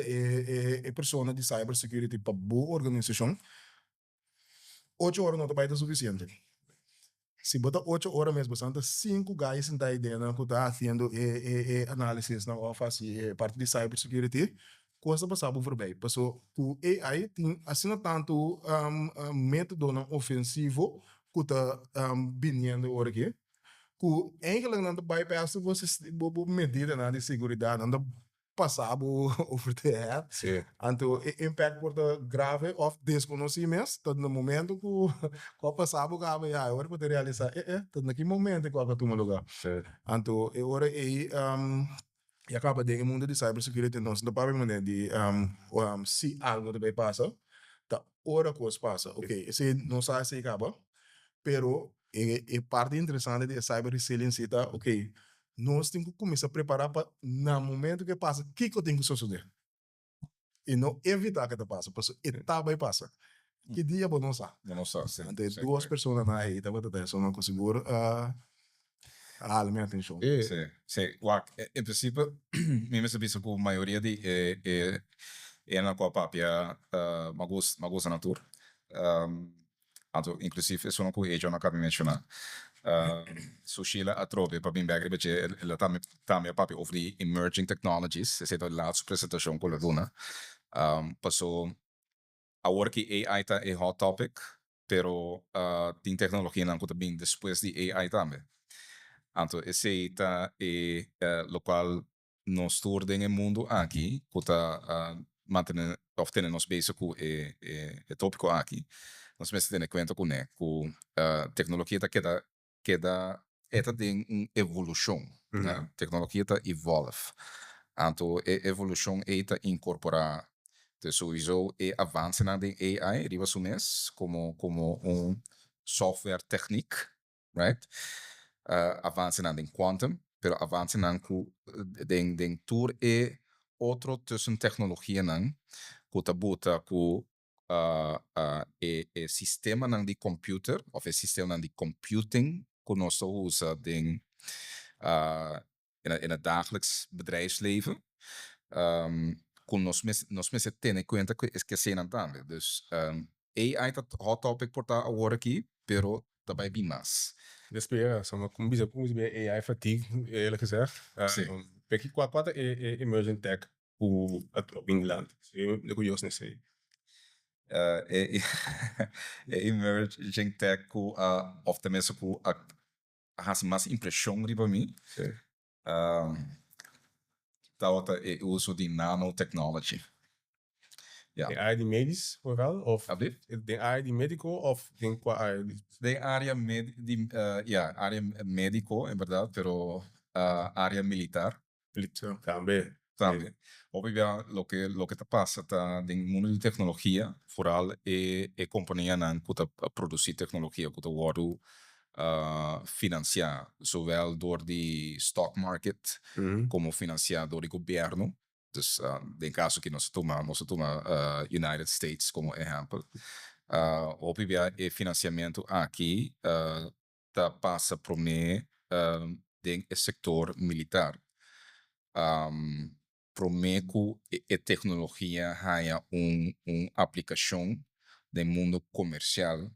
é pessoa de cybersecurity para boa organização, 8 horas não vai ser suficiente. Se botar 8 horas mesmo, bastante 5 guys em daí dentro que está fazendo análise na office parte de cybersecurity, coisa passar por bem. Passou o AI tem assim tanto método não ofensivo que está vindo agora aqui, que eigenlijk não bypass você medida de segurança não passar over the head. Então, o impact wordt grave of desconhecimento, tot no momento que passar o cabo, agora pode realizar, tot naquele momento que vai tomar lugar. Então, agora e acaba de mundo de cybersecurity, nós não podemos de se algo também passa, tá hora que passa, ok, esse não sabe se acaba, pero é parte interessante de cyber resiliência, tá, ok. Nós temos que começar a preparar para no momento que passa, o que eu tenho que suceder? E não evitar que te passe, porque etapa e passa. Que dia bom não sabe? Não sabe, sim. Tem duas pessoas aí, tá bom, só não consigo a minha atenção. Sim. Em princípio, mesmo sabia que a maioria de na Copa pia magus natur. Inclusive sono com Edjon acabei mencionar. Sushila atrobe para bem bagre porque ela também papi over the emerging technologies. Essa é a laatste presentação que ela dona. Passou agora que AI tá é hot topic, pero tem tecnologia não que bem depois de AI também. Então esse tá lo qual nós todos no mundo aqui que tá manter of tenen nos bezig com é tópico aqui. Nós precisamos ter em conta com né, com tecnologia tá queda tem uma evolução, né? Tecnologia tá evolve. Então evolução tá incorporar de sowieso avanço na AI, riba sumes como software technique, right? Avanço na quantum, pero avanço na den tour outro tussen tecnologia nan que tá bota ku sistema nan de computer of sistema nan de computing que nós usa in het dagelijks bedrijfsleven. Com nós mesmos tendo em conta que se não também. Dus AI tá hot topic por tá agora aqui, pero também bem mais. Despera, soms kom je bij AI fatigue, eerlijk gezegd. Perché qua è emerging tech op Engeland. De curioso ne sei. Emerging tech of tenminste has mais impressão riba mim. Dat é o uso de Nano Technology. De área de medisch vooral? Of de área de medico of qua área de área área médico, en verdad, pero área militar. Também. Obviamente, lo que te passa tá no mundo de tecnologia, vooral companhia que produzir tecnologia que wordt financiar, zowel door de stock market como financiar door de governo. Dus in caso que nós toma United States como exemplo, obviamente financiamento aqui tá passa por mim den sector militar. Promeco tecnologia há aplicação no mundo comercial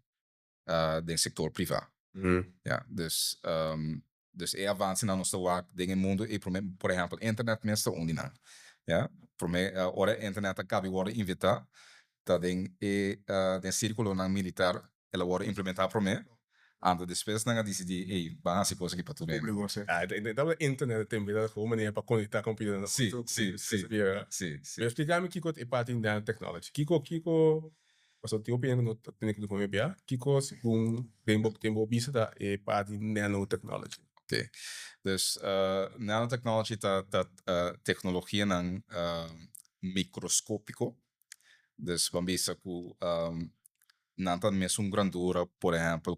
do setor privado. Dus avanço na nossa work no mundo e por exemplo internet mesmo onde não. Por mim ora internet acaba de inventar tá den círculo na militar ela vai implementar por mim. Ando depois não decidi básico aqui para tudo bem. Dat internet também dá como maneira para conectar com o computador. Sim. Explicar-me Kiko é parte da tecnologia. Kiko, mas eu tenho opinião no técnico do comércio. Kiko, segundo tempo vista da parte de Nano Technology. Okay. Dus Nano Technology tá tecnologia nan microscópico. Dus vamos ver que não tá mesmo grandura, por exemplo,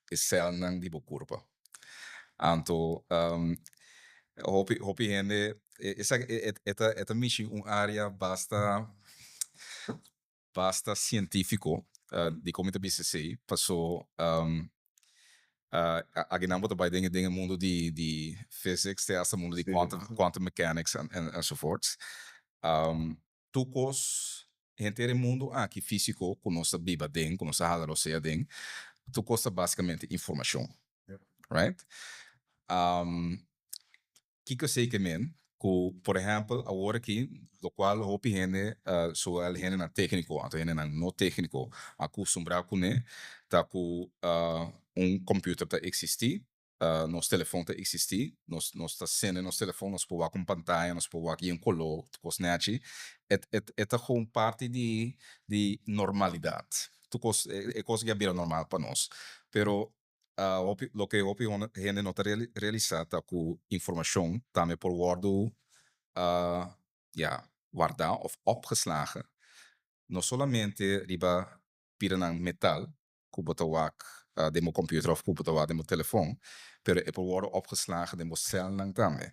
que cell nan de curva. Então, hopi gente esta missão área basta científico de como te BCC passou aginambo também dentro mundo de physics, tem mundo de quantum mechanics enzovoorts. Tukos gente do mundo aqui físico com nossa biba com nossa halaroseia tu costa basicamente informação, right? Que eu sei que por exemplo, agora aqui, do qual hopi gente, so el gente na técnico, então gente na não técnico, acostumbrar com tá com computer tá existir, nos telefone tá existir, nos tá sendo nos telefone, nos pôr com pantalla, nos pôr aqui color, cosnete, é gewoon parte de normalidade. Tu é coisa que é normal para nós, pero lo que gente não está realizada com informação também por guardar of opgeslagen. Não somente riba piranang metal, kubotawak demo computer of kubotawak demo telefoon, pero é por opgeslagen demo cel nang também.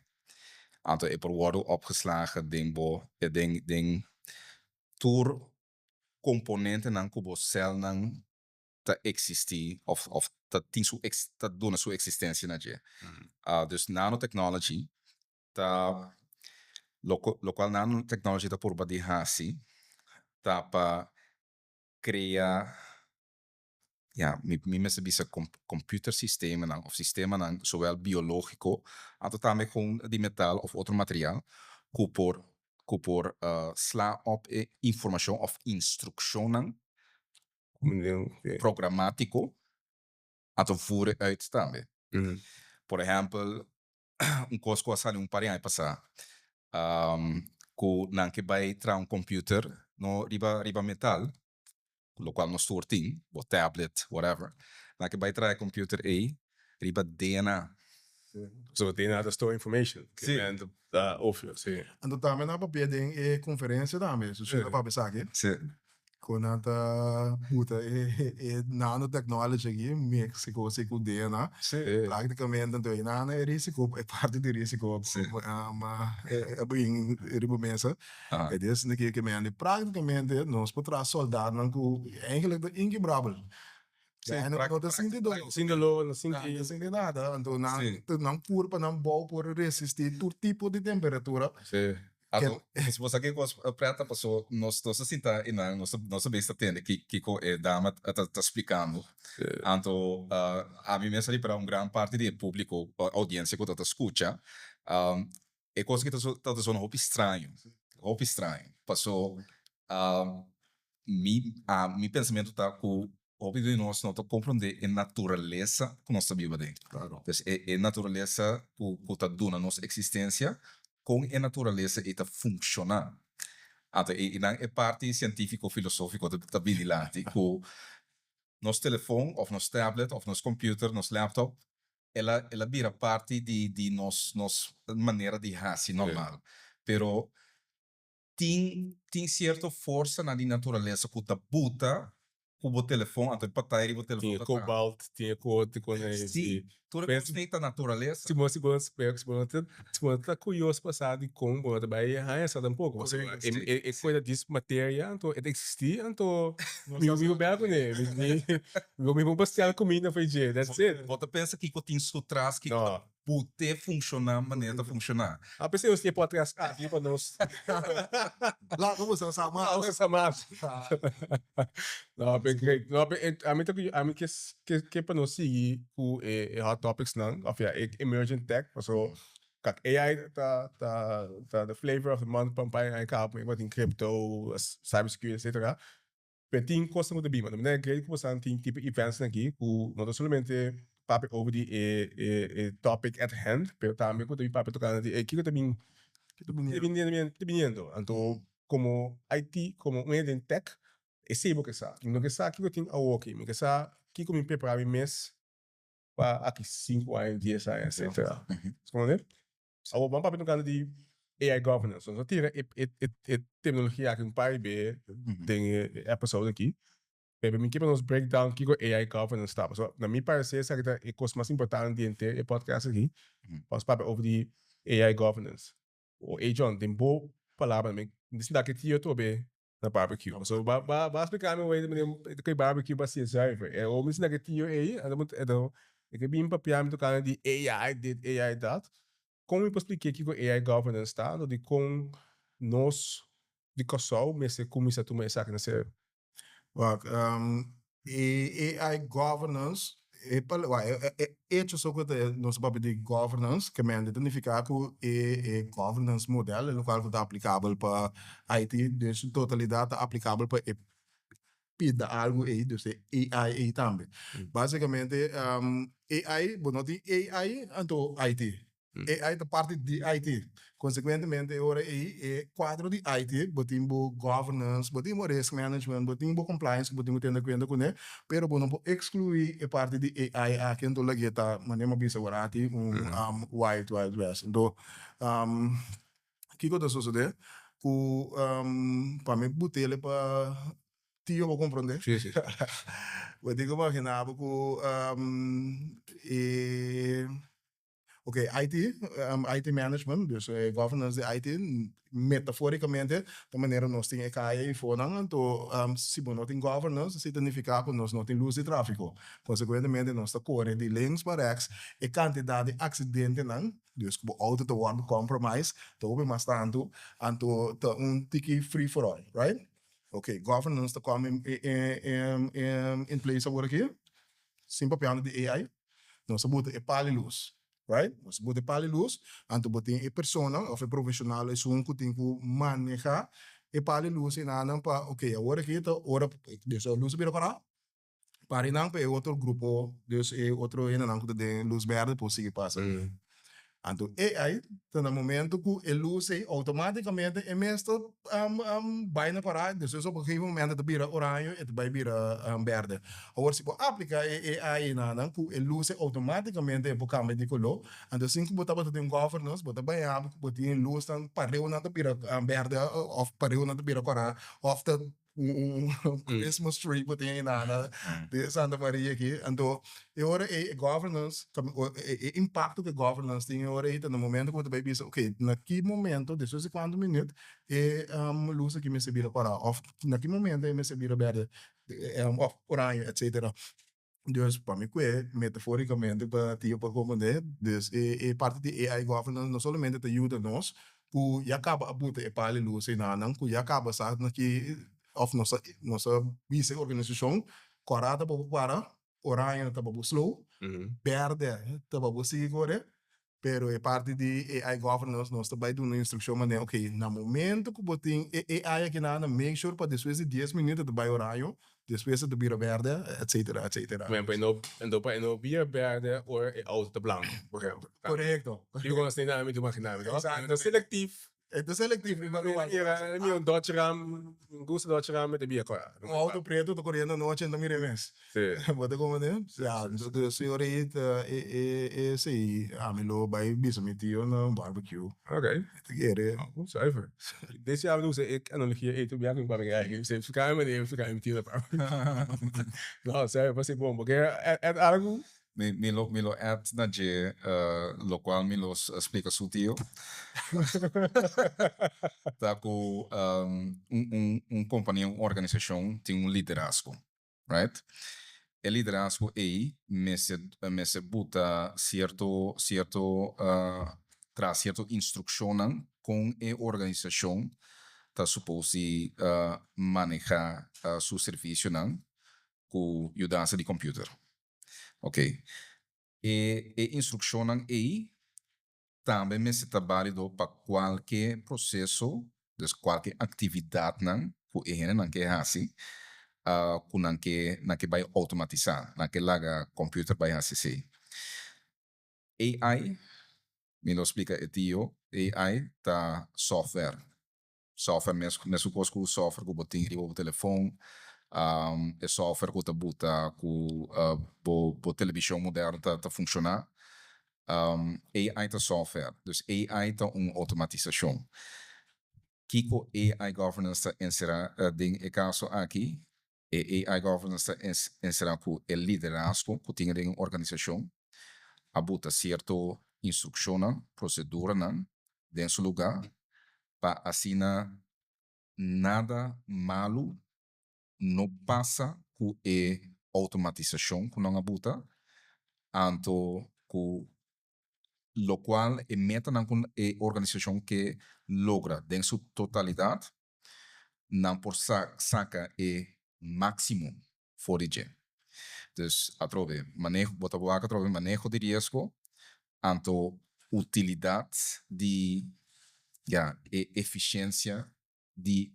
Então é por opgeslagen demo tour componenten nang kubo cel nang ta existir of ta dona sua existência na je. Dus nanotechnology ta lo qual Nano Technology tá por de hasi, tá para criar mi bisa computersystemen dan, of systemen dan, zowel biologico, ato também com de metal of outro materiaal, que por sla op informação of instructionen programático, ato voeren uit também. Por exemplo, coisa que eu sali par jaar passar, que não que vai tra computer no riba metal, lo qual no sorting, o tablet, whatever. Na que vai tra computer aí, riba DNA. So DNA to store information. Sim. Ovvio, sim. En também na papel de conferência também, so sila pa bisa aqui. Sim. Quando tá puta Nano Technology aqui, México se com DNA, praticamente então Nano é risco, é parte do risco, mas é bem ribumensa. É desse daqui que me praticamente nós podemos soldar não que eigenlijk de inquebrável. Ja, não tá sentindo nada, então não por para não bom por resistir todo tipo de temperatura. Sim. Se você quer prata passou nós sinta ina nós bem está tendo que Kiko dama tá explicando. Então a mim mesmo para grande parte do público audiência que tá escuta é coisa que tá sendo um pouco estranho. Passou mi pensamento tá com óbvio de nós não compreender a natureza que nós sabemos dentro. Claro. Então é natureza que tá dando nossa existência com a natureza e tá funcionar. Então é parte científico-filosófico da vida lá, que nosso telefone, ou nosso tablet, ou nosso computer, nosso laptop, ela vira parte de nossa maneira de raciocinar normal. Pero tem certa força na natureza que tá buta o telefone, até para tair o telefone. Tinha cobalt, tinha cote com sim, tudo respeita a natureza. Se você tá curioso passado com bota vai essa um pouco. É coisa disso matéria, então é existir, então meu belo né, meu pastel comida foi dia, that's it. Você pensa que tem isso traz que pode funcionar, maneira de funcionar. A pessoa que pode atrás, aqui para nós. Lá vamos essa massa. Não, perfeito. Não, a mim que para nós seguir o hot topics não, of emerging tech, so kak AI the flavor of the month pampai ai kap met in crypto, cybersecurity, etc. Per team kosten moet de bima. Dan krijg ik was aan team type events aqui, hoe not solamente papo over die topic at hand, pero também quando papo tocando de que também viniendo. Então, como IT, como um em tech, é sempre que sa. No que sa que eu tenho a work, me que sa que como me preparar me mês para aqui 5 anos, 10 anos, etc. Escolhe? Ao bom papo tocando de AI governance. Então, tira terminologia aqui pai B tem episódio aqui. Pero me queima nos breakdown que o AI governance tá. So, na minha parecer, essa é a coisa mais importante de ter o podcast aqui. Vamos falar over de AI governance. O Edjon tem boa palavra, mas disse daqui que eu tô bem na barbecue. So, vai explicar meu way de barbecue para ser server. É o mesmo daqui que eu aí, então que bem papel me tocando de AI that. Como eu posso explicar que o AI governance tá, de com nós de Kòrsou, mas como isso tu me sabe na ser AI governance hecho só que nós vamos de governance que me identificar com governance modelo no qual está aplicável para IT de totalidade aplicável para pida algo aí do AI também basicamente AI não tem AI então IT AI da parte de IT. Consequentemente, agora é quadro de IT, botimos governance, botimos risk management, botimos compliance, botimos tendo cuenta com ele, pero não pode excluir a parte de AI aqui então lá que está, manema bisa warati wild west. Então, Kiko da suceder, que para mim botele para tio vou compreender. Sim. Eu digo imaginava que Oké, IT management, dus governance de IT, metaforicamente, de maneira nós temos que ir fora, então, se nós temos governance, significa que nós não temos luz de tráfego. Consequentemente, nós estamos correndo de links para X, e quantidade de acidentes, dus o auto te wordt compromise, te open maar staan toe, en te tiki free for all, right? Oké, governance te komen in place worden hier. Simpel piano de AI. Nós moeten epali luz, right? Nós moeten epali luz, anto botin e persona of e profissional e sun kutinku maneja epali luz e nanan pa, okay, agora aqui tá ora, dus luz bira para para inang pa e outro grupo, dus e outro inang kuta de luz verde por seguir passa. Anto AI, no momento que a luz automaticamente é mesmo vai na parada, dus op een gegeven moment het bira oranje, het bij bira verde. Agora se você aplicar AI na que a luz automaticamente é por de color, então assim que você tem governance, você vai abrir que você tem luz tan pareu na bira verde, ou pareu na bira cora, ou Christmas tree você tem na de Santa Maria aqui, então agora é governance, o impacto que governance tem agora aí no momento que você vai pensar, ok, naquele momento, depois de quantos minutos, é luz aqui me se vira para, ou naquele momento me se vira verde, ou orange, etc. Dus para mim que metaforicamente para ti para compreender, dus é parte de AI governance não somente te ajuda nós, que já acaba a botar epale luz aí não, que já acaba sabe que of nossa vice organização, corata para orange tá para slow, verde tá para seguir agora, pero é parte de AI governance nós também dando uma instrução mas ok, no momento que botem AI aqui na make sure para depois de 10 minutos de vai horário, depois de bira verde, etc. Men para no bira verde ou auto branco, por exemplo. Correcto. Eu gosto de nada, me imaginar, então seletivo. É seletivo, mas não é. Meu Dodge Ram, gosto Dodge Ram de bia cora. Um auto preto, tô correndo no 80 mil reais. Sim. Pode compreender? Já, do senhor aí, sei, me lo vai bisa me tio no barbecue. Ok. Te querer. Zuiver. Deze jaar doen ze ik analogie eten bij een paar jaar. Ze ficar met ele ficar met tio para. Não, sério, vai ser bom, porque é algo Milo at na je, lo qual Milo explica sutil. Tá com companhia, uma organização tem liderazgo, right? O liderazgo aí me se buta traz certo instrução com a organização tá suposto manejar seu serviço com ajuda de computador. Ok. E instrução aí também me se válido para qualquer processo, qualquer atividade que a gente assim, que vai automatizar, que laga computer vai assim. AI, me lo explica etio, AI tá software mesmo coisa com software que botem no telefone, é software que tá bota com a televisão moderna tá funcionar. AI tá software, dus AI tá automatização. Kiko AI governance tá encerrar em caso aqui, AI governance tá encerrar com o liderazgo que tem em organização, a bota certo instrução, procedura dentro do lugar, para assim nada malo não passa com a automatização que não abuta, anto com lo qual é meta na organização que logra dentro sua totalidade não por saca máximo fora de. Dus atrove manejo botabuaca atrove manejo de riesgo anto utilidade de eficiência de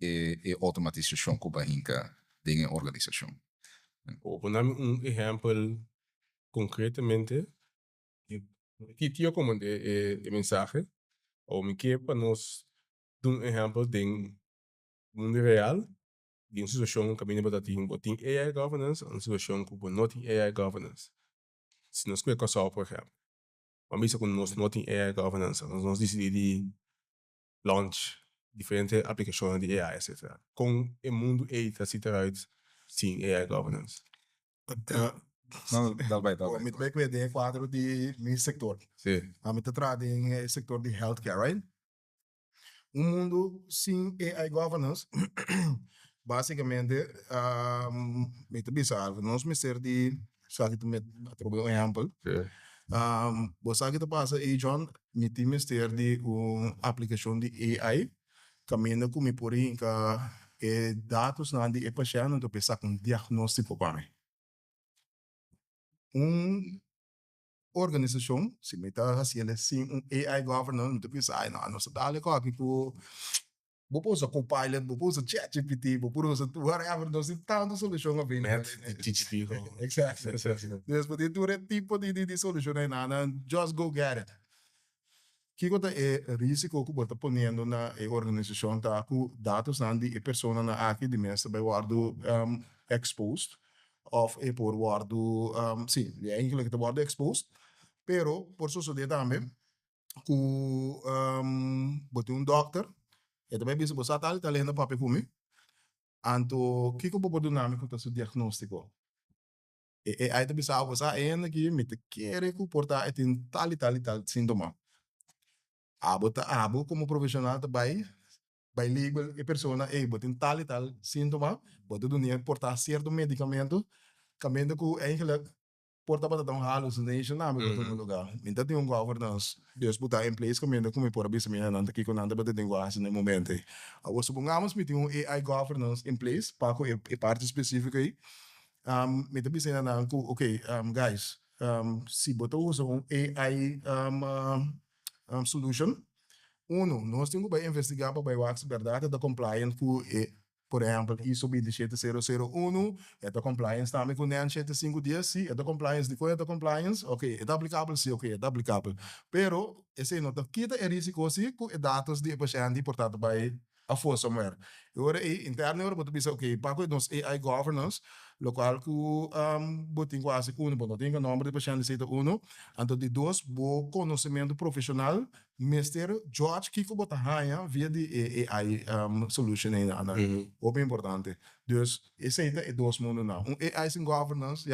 automatização que bahinka da organização. Vou dar exemplo concretamente. Tio como de mensagem, ou me quer para nós dar exemplo de mundo real, de uma situação que a minha bota tem AI governance, uma situação que não tem AI governance. Se nós queremos só, por exemplo, mas quando nós não tem AI governance, nós decidimos launch diferentes aplicações de AI, etc. Com o mundo AI está se traz sem AI governance. Não, dá bem. Me também que é quadro de meu sector. Sim. A me trata em sector de healthcare, right? Mundo sem AI governance, basicamente, me te bizarro. Nós me ser de, sabe que me atribuir exemplo. Você sabe que passa Edjon, me te me ser de aplicação de AI, caminho com me por aí que dados na de paciente então pensar com diagnóstico para mim. Organização, se me está fazendo assim AI governance, me te pensar, não, não se dá ali que vou usar Copilot, vou usar ChatGPT, vou usar whatever, nós temos tanta solução a vir. Exactly. Então, você tem tipo de solução aí, just go get it. Kiko é risco que você ponendo na organização tá com dados na de pessoa na aqui de mester by guardo exposed of por guardo sim, é eigenlijk que guardo exposed, pero por suceder também com bote doctor e também bisa você tá lendo papel comigo. Anto Kiko bobo dinâmico tá seu diagnóstico. E aí também sabe você ainda que me te quer que portar tem tal sintoma. Abo como profissional também by label e persona botin tal sintoma, botin dunia portar certo medicamento, caminho que eigenlijk porta para dar hallucination na me botar no lugar. Então tem governance, Deus botar em place caminho como por abismo minha nanda que quando anda botar linguagem no momento. Agora supongamos que tem AI governance in place para a parte específica aí. Me também sei na okay, guys, se botar usa AI solution. Nós temos que investigar para ver se verdade da compliance com, por exemplo, ISO 27001, é da compliance também com 95 dias, sim, é da compliance, depois é da compliance, ok, é aplicável, sim, ok, é aplicável. Pero, esse não quita o risco, sim, com dados de paciente, portanto, vai a força somewhere. Agora, interno, eu vou pensar, ok, para nós AI governance, local que botem quase não tem o nome de paciente seita então de dois, bom conhecimento profissional, mester George Kiko bota raia via de AI solution ainda, bem importante. Dus esse é dois mundos não. AI sem governance,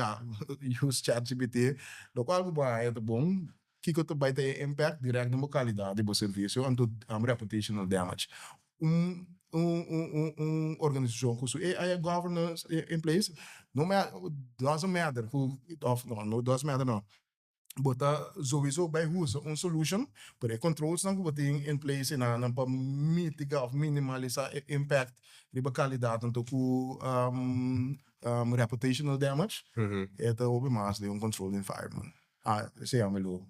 use ChatGPT, local que vai é bom. Kiko to vai ter impact direto na qualidade do serviço, então reputational damage. Organização com AI governance in place, doesn't matter who, no doesn't matter não. Bota sowieso bij huis solution, para controls dan wat in place na para mitigar of minimalisar impact de qualidade então com reputational damage. É o mais de control environment. Esse é o melhor.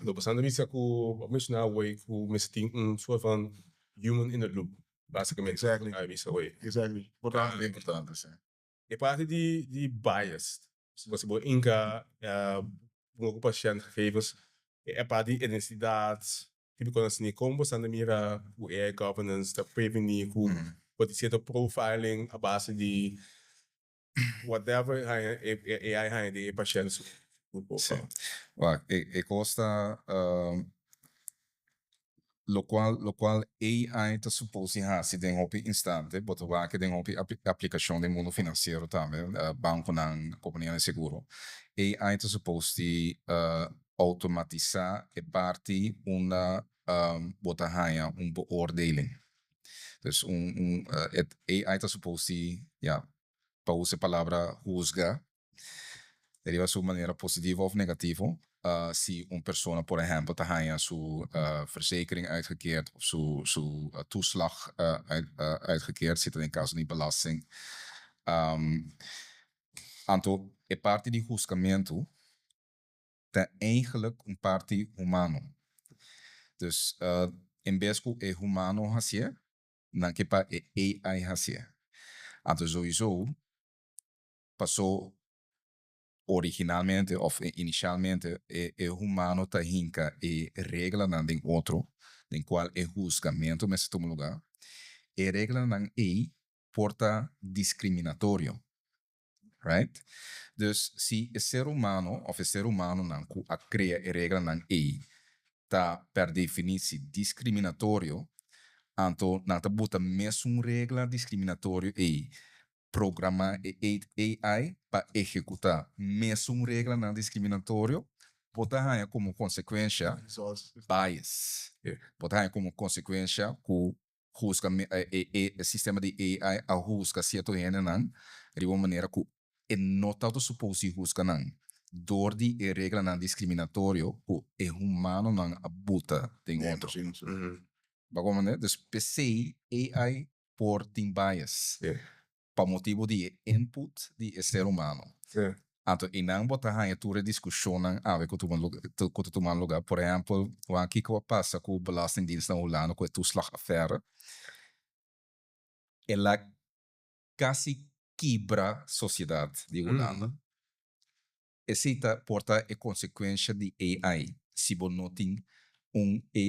Então, passando isso com a missionar way com misting soort van human in the loop, basicamente. Exactly. Exactly. Importante, sim. E parte de bias, se você for inca com patiëntgegevens, é parte de identidade, tipo quando assim, como você mira o AI governance, da prevenir, pode ser profiling a base de whatever AI de pacientes. Sim. E costa lo qual AI está suposto a se tem hopi instante, boto va que tem hopi aplicação do mundo financeiro também, banco na companhia de seguro. AI está suposto automatizar e parte uma botahanha beoordeling. Dus AI está suposto para usar a palavra juzgar, deriva sua maneira positiva ou negativa. Se uma pessoa, por exemplo, tem sua verzekering uitgekeerd of sua toeslag uitgekeerd, zit in caso de belasting. Então, a parte de julgamento tem eigenlijk parte humano. Dus, em vez que é humano hacia, não que para AI hacia. Então, sowieso, passou originalmente ou inicialmente é humano tá hinca e regra não tem outro, em qual é julgamento mas toma lugar. E regra não é porta discriminatório, right? Dus se o ser humano não a cria e regra não é tá per definição discriminatório, então não tá bota mesmo regra discriminatório programar AI para executar mesmo regra não discriminatório, pode ter como consequência bias. Pode ter como consequência que o sistema de AI a busca certo não de uma maneira que é não tanto suposto buscar não. Door die regra não discriminatório que é humano não abuta tem outro. Bagom né? Dus PC AI por tem bias. Para motivo de input de ser humano. Então, e não botar a tua discussão a ver com tu man lugar. Por exemplo, o Kiko passa com o belastingdienst na Holanda com a toeslagaffaire. Ela quase quebra a sociedade de Holanda. Essa porta é consequência de AI. Se você não tem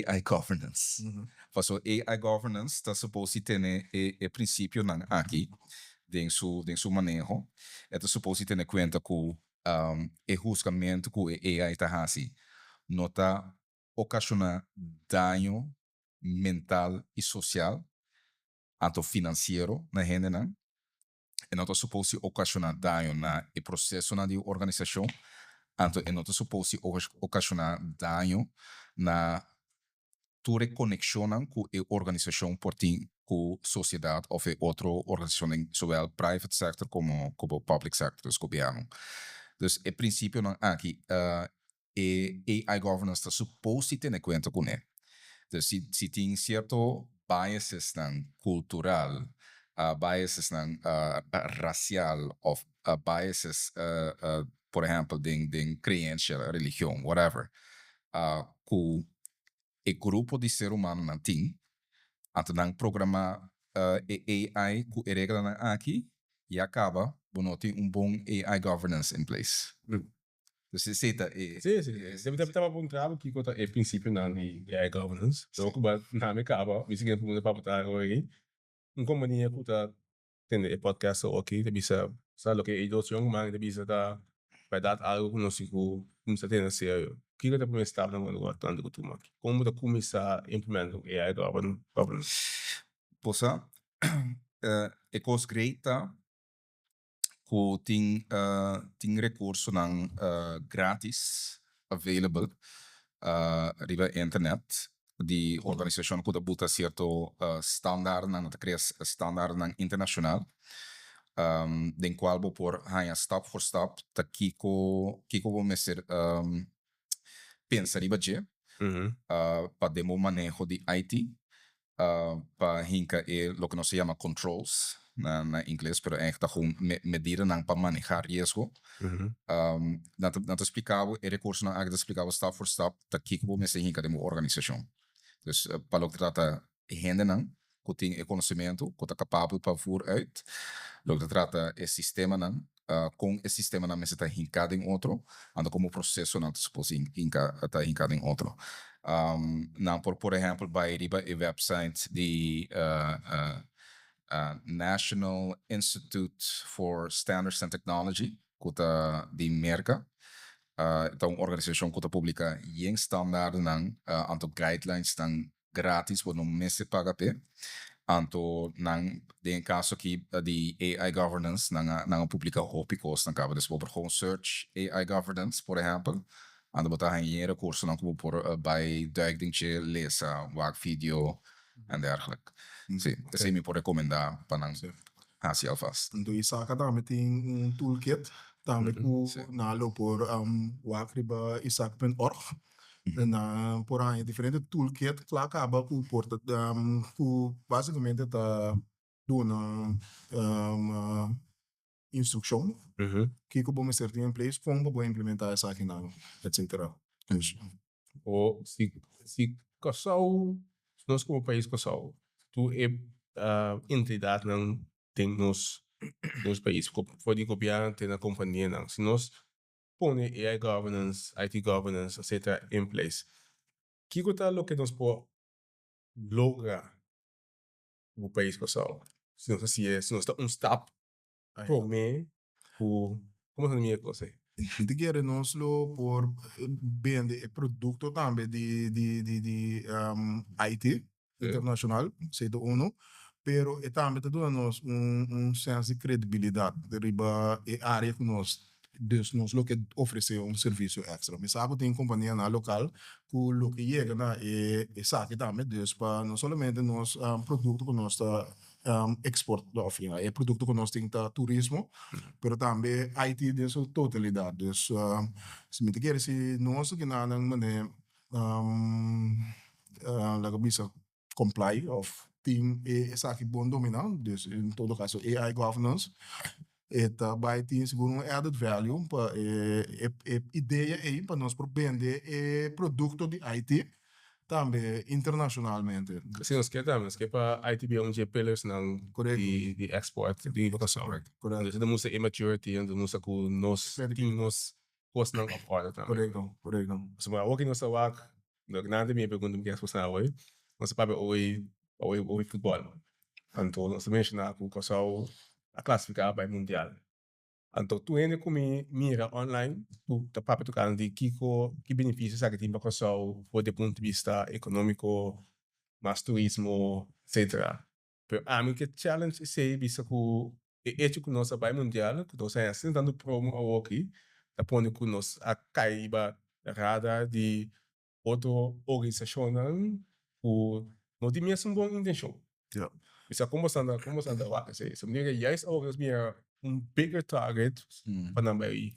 AI governance. Então, AI governance está suposto ter o princípio aqui. Em seu manejo, é suposto ter em conta que o julgamento que o AI está fazendo não está ocasionando dano mental e social, tanto financeiro na gente, e não está suposto ocasionar dano no processo da organização, tanto e não está suposto ocasionar dano na tua conexão com a organização por ti, com a sociedade ou outra organização, zowel private sector como public sector, dus governo. Dus em princípio, aqui, AI governance está suposto ter em conta com ele. Dus se tem certo biases cultural, biases racial, ou biases, por exemplo, de crença, religião, whatever, que o grupo de ser humano não tem, então não programar AI com a regra aqui e acaba não ter bom AI governance in place. Você cita Sim. Deve estar bom trabalho que é princípio na AI governance. Então, na minha capa, me seguindo para botar aí, companhia que está tendo podcast aqui, bisa sabe o que é Edjon mas bisa tá vai dar algo que não se como se tem sério. Que está para estar no lugar tanto que tu mas como da começar a implementar AI governance. Poxa, é coisa greita que tem recurso grátis available riba internet de organização que buta certo standaard na cria standaard internacional den qual bo por hanya stap for stap ta Kiko bo mester pensa riba je para demo manejo de IT para hinka lo que no se llama controls na inglês, pero echt gewoon medida para manejar riesgo. Dat explicava, e recurso na área explicava stap por stap, tá aqui como me hinka de uma organização. Dus para o que trata gente que tem conhecimento, que está capaz para vir uit. Lo que trata é sistema com esse sistema me está hinkado em outro, anda como processo não se pode está hinkado em outro. Por exemplo, vai riba e website de National Institute for Standards and Technology, que está de merca. Então, organização que está publica em standaard anto guidelines estão grátis, por não me se paga pe. Anto em caso aqui de AI governance, não publica tópicos, não acaba despois por search AI governance, por exemplo. Ando botar em recurso não como por bij duikdingje lezen, waak video en dergelijke. Sim, esse me pode recomendar para não assim alvast. Então ISACA também tem toolkit, também que nalo por wakriba isac.org. Na por aí diferente toolkit que lá acaba com porta basicamente tá dando instrução que como me certo em place como vou implementar essa aqui não etc. Ou se Curaçao nós como país Curaçao tu é entidade não tem nos países for de governo tem na companhia não se nós põe AI governance, IT governance, etc. in place. Que é o que nós podemos lograr no país Curaçao? Se nós está step para mim, como se minha coisa? De querer nós lo por vender produto também de IT internacional, seja uno, pero também está dando-nos senso de credibilidade deriva a área que nós nos lo que oferecer serviço extra. Mas sabe tem companhia na local que o que chega na sabe também dus para não somente nos produto que nós está export da oficina, produto que nós tem turismo, pero também IT de sua totalidade. Dus se me quer se nós que na maneira laga bisa comply of team sabe bom dominar, dus in todo caso AI governance vai ter seguro added value para ideia aí para nós vender produto de IT também internacionalmente. Sim, nós queremos para IT be pillars de export de locação. Correto. Então nós immaturity e nós com nós temos cost não apoio também. Correto. So maar ook in onze werk, dat na de meer begonnen met export hoor. Nós para oi futebol. Então nós mention na Curaçao a classificar para mundial. Então tu ainda comi mira online, tu tá para tu can de Kiko, que benefícios que tem para Curaçao, do ponto de vista econômico, mais turismo, etc. Pero a mim que challenge é bisa ku que nós para mundial, que nós é dando promo ao aqui, tá pondo que nós a caiba radar de outra organização, o não tem mesmo boa intenção. Yeah. Bisa como sanda waka say. So nigga, juist ook meer bigger target para não vai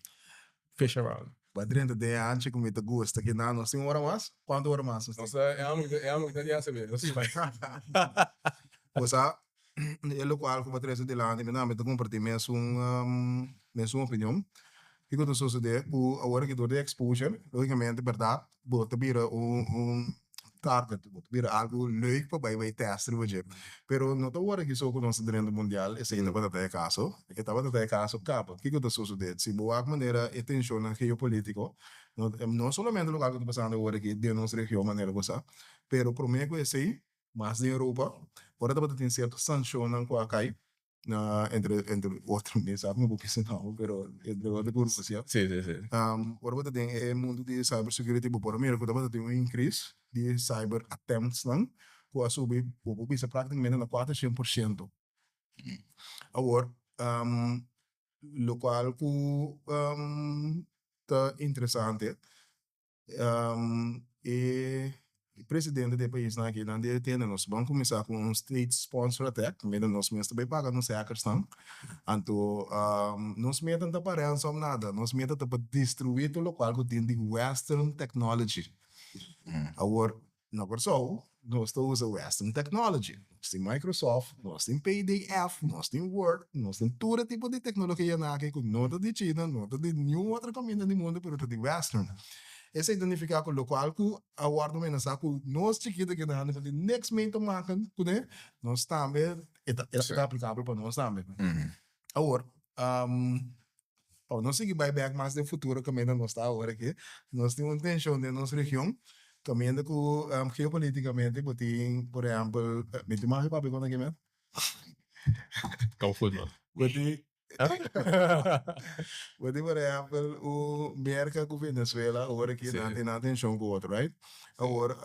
fish around. Mas dentro de antes que me te gosta que não nós temos hora mais, quanto hora mais? Nossa, é algo que já sabe, não sei vai. Você é local que vai trazer de lá, me dá me te compartilhar minha opinião. Que quando sucede, a hora que do de exposure, logicamente, verdade, bota vira target, vira algo leuk para vai testar o jeito. Pero não tá hora que só com nosso dreno mundial, esse ainda vai ter caso, que tava ter caso capa. Que quando sucede, se boa maneira atenção na geopolítico, não somente local que tá passando hora que de nossa região maneira você, pero pro mim que esse mais de Europa, agora tá tem certo sanção não com a cai. Entre outros meses, sabe? Não vou pensar não, pero entre outros grupos, sim. Agora tem o mundo de cybersecurity, por mim, que tem increase de cyber attempts, não? Que a subir, o bisa praticamente na 400%. Agora, local que tá interessante, o presidente do país aqui não tem nós vamos começar com state sponsor attack, meio nós mesmos também pagamos hackers não, então nós mesmos não paramos sobre nada, nós mesmos para destruir o local que tem de Western Technology. Agora na Korsou nós estamos usando Western Technology, nós temos Microsoft, nós temos PDF, nós temos Word, nós temos todo tipo de tecnologia aqui com nota de China, nota de nenhuma outra caminho do mundo, pero de Western. Esse identificar com o local que a guarda menos sabe nós chiquita que na de next main to market, né? Nós também é aplicável para nós também. Agora, nós seguir buyback mais de futuro também nós está agora aqui. Nós temos intenção de nossa região também que geopoliticamente botem, por exemplo, me tem mais papo quando aqui mesmo. Confuso. Botem por exemplo, o mercado com Venezuela, agora que não tem atenção com o outro, right? Agora,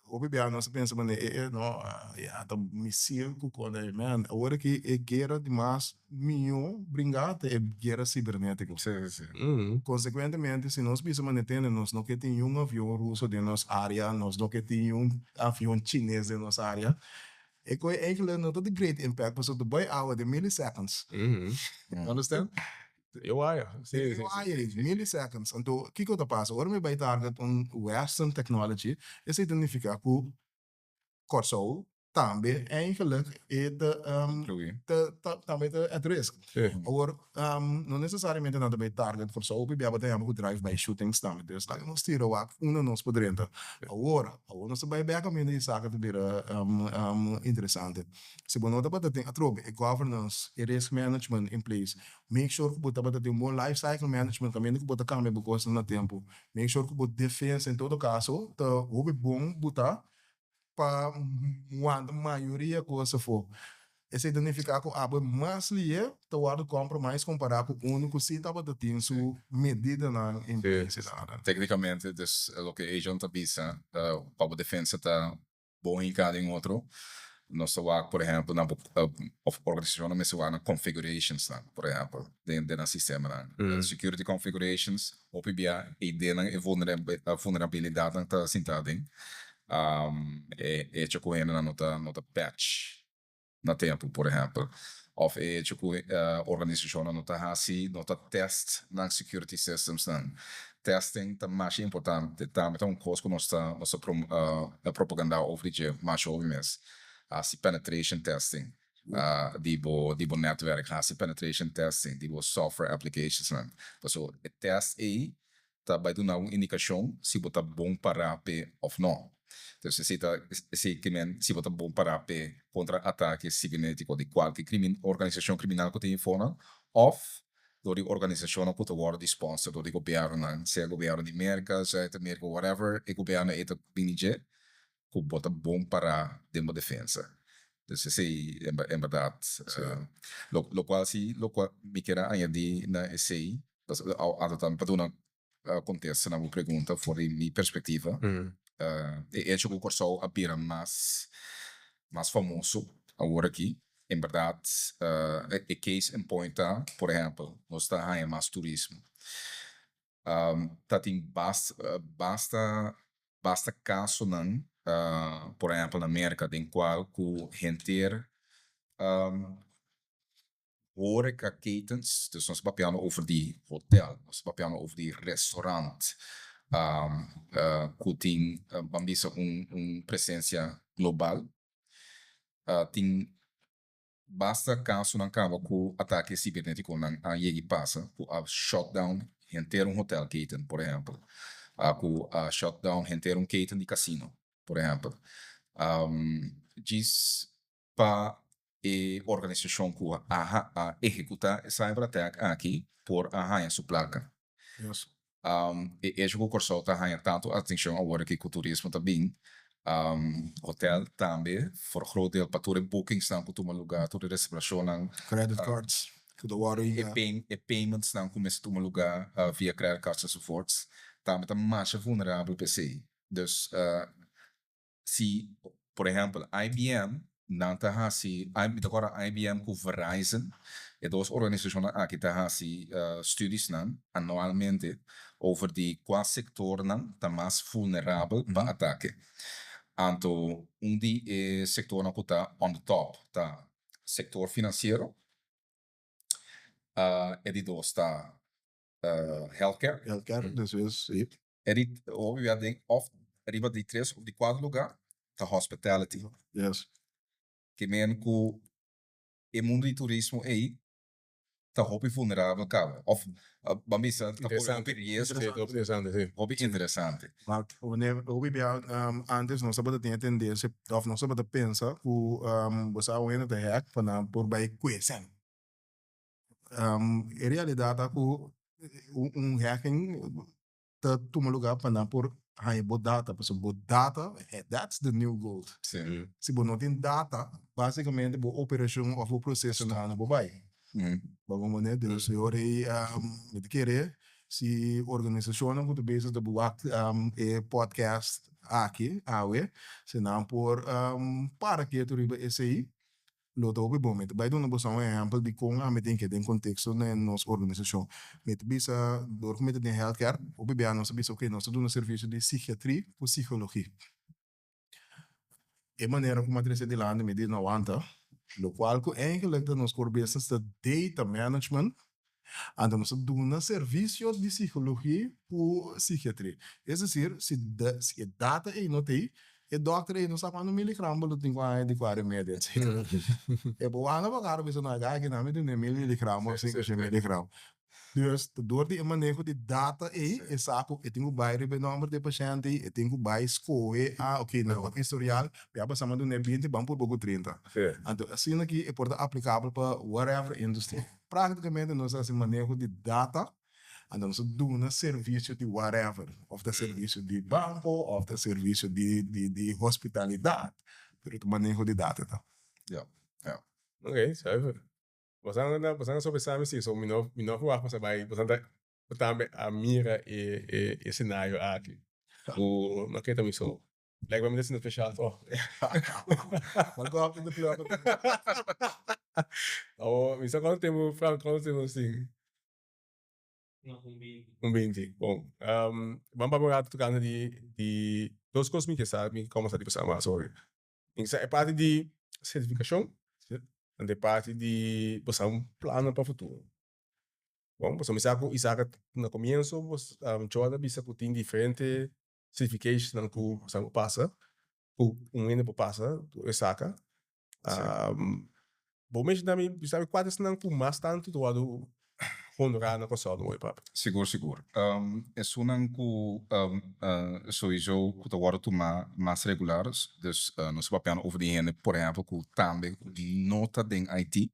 o bebê nós pensamos, não, tá missil com o man, agora que é guerra demais, milhão, bringado, é guerra cibernética. Consequentemente, se nós pensamos nós não que tem avião russo de nossa área, nós não que tem avião chinês de nossa área, é que eigenlijk not a great impact, but so the boy hour the milliseconds. Understand? Milliseconds. Então, o que eu passo? Agora me vai target Western Technology, esse significa que Korsou também eigenlijk também at risk. Agora, não necessariamente nada bem target Korsou, porque a tem um drive-by shootings também. Dus lá nós tira o ac, nós podemos. Agora nós vai bem a caminho de ISACA de interessante. Se você não está tem a trobe, governance, risk management in place. Make sure que você tem bom life cycle management também que você cambia porque no tempo. Make sure que você defense em todo caso, tá bom botar para a maioria coisa for. Esse identificar com a mais lia, tá compra mais comparado com o único se estava tendo sua medida na empresa. Tecnicamente, dus Loke Edjon tá bisa, para a defesa tá bom em cada outro. nós trabalhamos, por exemplo, na organização, nós trabalhamos na configurations, por exemplo, dentro do sistema. Security configurations, OPBA, e dentro a vulnerabilidade que está sentada em, tipo, na nota patch, na tempo, por exemplo. Ou tipo, organização nota assim, nota test na security systems, testing tá mais importante, tá então coisa que nossa propaganda over the mais obviamente, se penetration testing, dibo network, se penetration testing, dibo software applications, né? Então, o test aí tá vai dar uma indicação se botar bom para p ou não. Então, se botar bom para p contra ataque cibernético de qualquer organização criminal que tem fora, ou door die organisatie que worden gesponsord door die governo, seja governo de América, seja de América, whatever, e governo é que bota bom para a defesa. Então, esse é verdade. Lo qual me quer añadir na esse, para dar contexto na minha pergunta, fora minha perspectiva, Edjon Korsou apira mais famoso agora aqui. Em verdade, case in point, por exemplo, nós estamos mais turismo. Tem basta caso, não, por exemplo, na América, em qual o gente horeca ketens, dus nós papiamo over die hotel, nós papiamo over die restaurant, que tem bambisa presença global, tem basta caso não acaba com ataque cibernético não aí passa com a shutdown inteiro hotel keten, por exemplo, com a shutdown inteiro keten de cassino, por exemplo, diz para a organização que a executar cyber-attack aqui por a sua placa. Yes. E Edjon Korsou está tanto atenção agora que o turismo também. Hotel também, for groot deel pature bookings dan kutu lugar, tudo reservação Credit cards, tudo water. E payments dan começa tu lugar via credit cards enzovoorts. Também tá mais vulnerável PC. Dus se, por exemplo, IBM não tá assim, agora IBM com Verizon, e duas organizações aqui tá assim studies não anualmente over de qual setor não tá mais vulnerável para ataque. Anto, de sector não está on the top, tá? Sector financeiro, de dois está healthcare. Healthcare, dus sim. Obviamente, arriba de 3 ou de 4 lugar, tá hospitality. Yes. Que mesmo que o mundo de turismo aí, tá hobby vulnerável, cara. Of, bambisa, tá hobby interessante. Maar wanneer antes nós sabemos ter tendência, of nós sabemos pensar que você vai ter hack para por by question. Em realidade, hacking tá toma lugar para por high data, porque data, that's the new gold. Sim. Se você não tem data, basicamente a operação ou o processo não vai. Vamos ver, Deus, eu me querer se organização não muito bezig de buat podcast aqui, se não por para que tu riba esse aí, lo to bom, mas vai dar uma boa exemplo de como a meter que tem contexto na nossa organização. Met bisa door met de healthcare, o bebê a nossa bisa que nós damos um serviço de psiquiatria ou psicologia. E maneira como a matriz de lá me diz não aguenta. Lo qual que eigenlijk nos core business de data management en dan doen een servicio de psicologia voor psychiatrie. Is decir, se data é não tem, e doctor aí não sabe quanto miligrama do tem de 40 média. E boa na bagara bisa na gaya que na me de miligrama ou 5 miligrama. Dus door die manejo de data é saco, eu tenho bairro de número de paciente, eu tenho bairro escolhe, ok, não, historial, já passamos do ambiente, vamos por pouco 30. Então, assim aqui é porta aplicável para whatever industry. Praticamente nós assim manejo de data, então nós damos serviço de whatever, of the serviço de banco, of the serviço de hospitalidade, pero o manejo de data, tá? Ja. Ok, sabe. Você não soube sabe se so minov war você vai botar a mira e cenário aqui. O não que também sou Lijkt me dit is een speciaal toch? Maar ik hoop in de club. Oh, mi sa quanto tempo, Franco, quanto tempo assim? Um 20. Bom, vamos para tocando de duas coisas que sabe como está tipo sama, sorry. Isso é parte de certificação, e de parte de você um plano para o futuro. Bom, você me sabe no começo, você Jordan bisa que tem diferente certifications que você passa, ano para passa, do ISACA. Bom, mas também sabe quais são por mais tanto do lado honorar na console do papo. Seguro. Es una sowieso que agora tomar mais regulares. Dus nós vamos over die ene, por exemplo, que também nota den IT.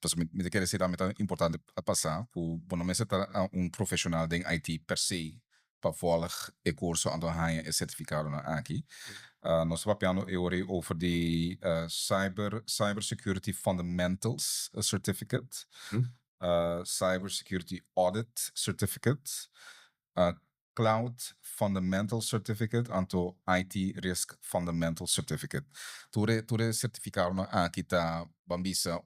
Pues me quer dizer também é importante a passar, que quando você está profissional den IT per se, para volgen e curso aan de haaien e certificado na aqui. Nós vamos over die Cybersecurity Fundamentals Certificate. Cybersecurity Audit Certificate, Cloud Fundamental Certificate, anto IT Risk Fundamental Certificate. Ture certificaram aqui tá bambisa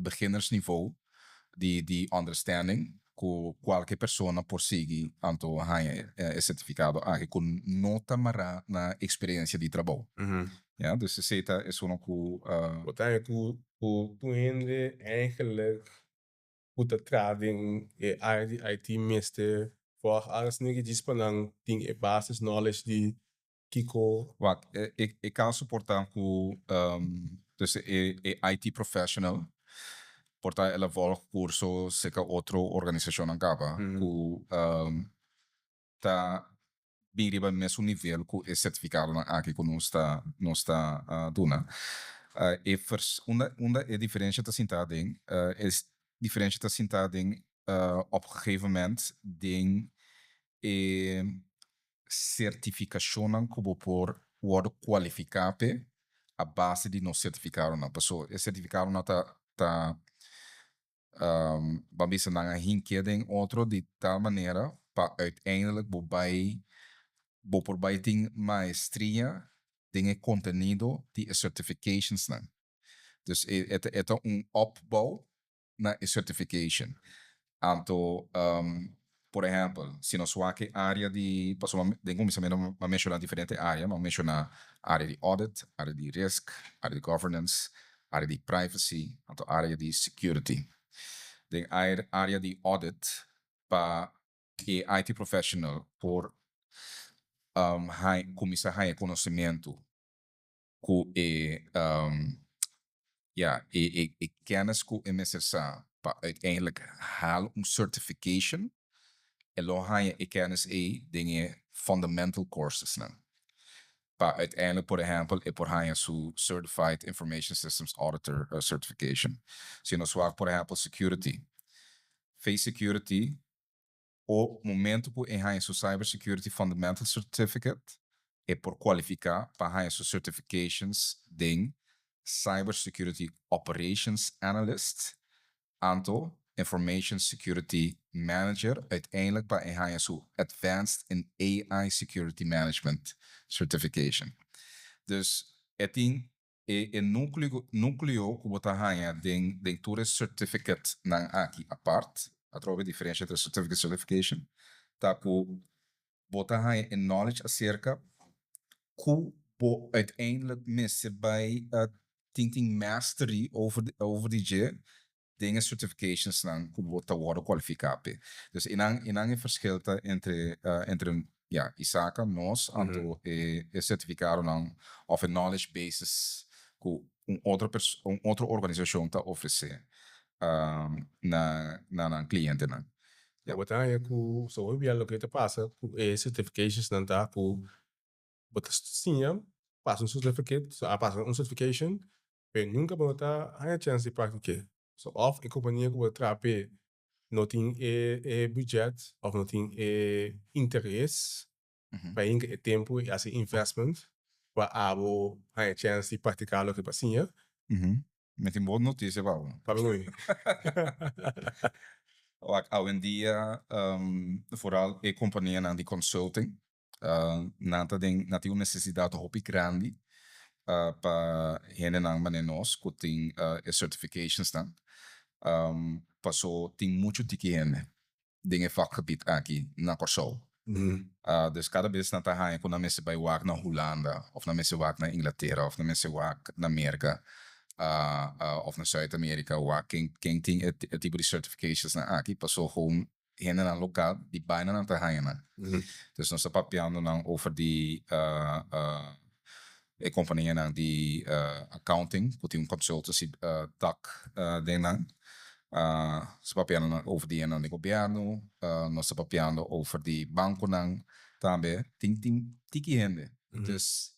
beginnersniveau de understanding que qualquer pessoa por seguir anto é certificado aqui com nota mara na experiência de trabalho. Ja, dus de CETA is zo'n Wat eigenlijk hoe ende eigenlijk hoe de trading IT mester voor alles nige disponang ding basis knowledge die Kiko. Wat ik kan supportar com dus IT professional portar ela volg curso seca outra organização acaba que tá biriba mesmo nível que é certificado aqui que não está duna. Uma é diferente tá sentada em é diferente tá sentada em op een gegeven moment ding certificação como por worden qualificado a base de não certificado na pessoa é certificado na tá babisa na hinkering outro de tal maneira para uiteindelijk por tem maestria tem conteúdo de certifications não. Dus é opbouw na certification. Anto, por exemplo, se nós aqui área de, tem como mencionar diferente área, mas mencionar área de audit, área de risk, área de governance, área de privacy, anto área de security. Tem área de audit para IT professional por começar a conhecimento que kennis que é necessário para uiteindelijk halen certification e lo kennis dingen fundamental courses não. Para uiteindelijk, por exemplo, por Certified Information Systems Auditor certification. Se nós por exemplo, security. Face security o momento que em Cybersecurity Fundamental Certificate é por qualificar para certifications ding Cybersecurity Operations Analyst, anto Information Security Manager, uiteindelijk bij Advanced in AI Security Management Certification. Dus het ding núcleo que botar hanha den tourist certificate na aqui apart, através diferença entre certificate certification, tá ku botar hanha in knowledge acerca ku bo uiteindelijk mensen bij thinking mastery over die dingen certifications dan te worden kwalificado. Dus inang verschil entre ISACA nós anto certificado dan of a knowledge basis que outra organização tá oferecer na cliente nan. Ja, wat dan ku so we lo que te passa ku certifications dan tá ku but sim passa certificate passa certification pero nunca botar a chance de praticar. So of em companhia que trape não tem budget of não tem interesse para em tempo e assim investment para abo a chance de praticar o que passinha. Met een boa notícia, Paulo. Para mim. Hoje em dia, vooral companhia na de consulting, nata uma necessidade hopi grande para gente não manenos que tem certifications dan. Passou tem muito tiquene dingen vakgebied aqui na Kòrsou. Dus cada vez na tahanha quando mensen bij werk naar Holanda of na mensen werk naar Inglaterra of na mensen werk naar Amerika of naar Zuid-Amerika waar quem tem het tipo de certifications na aqui passou gewoon heen en lokaal die bijna naar tahanha. Dus nós papiando dan over die companhia die accounting, que tem consultancy tak ding se papiando over die Nano Gobierno, nós papiando over die banco também tem tiquende. Dus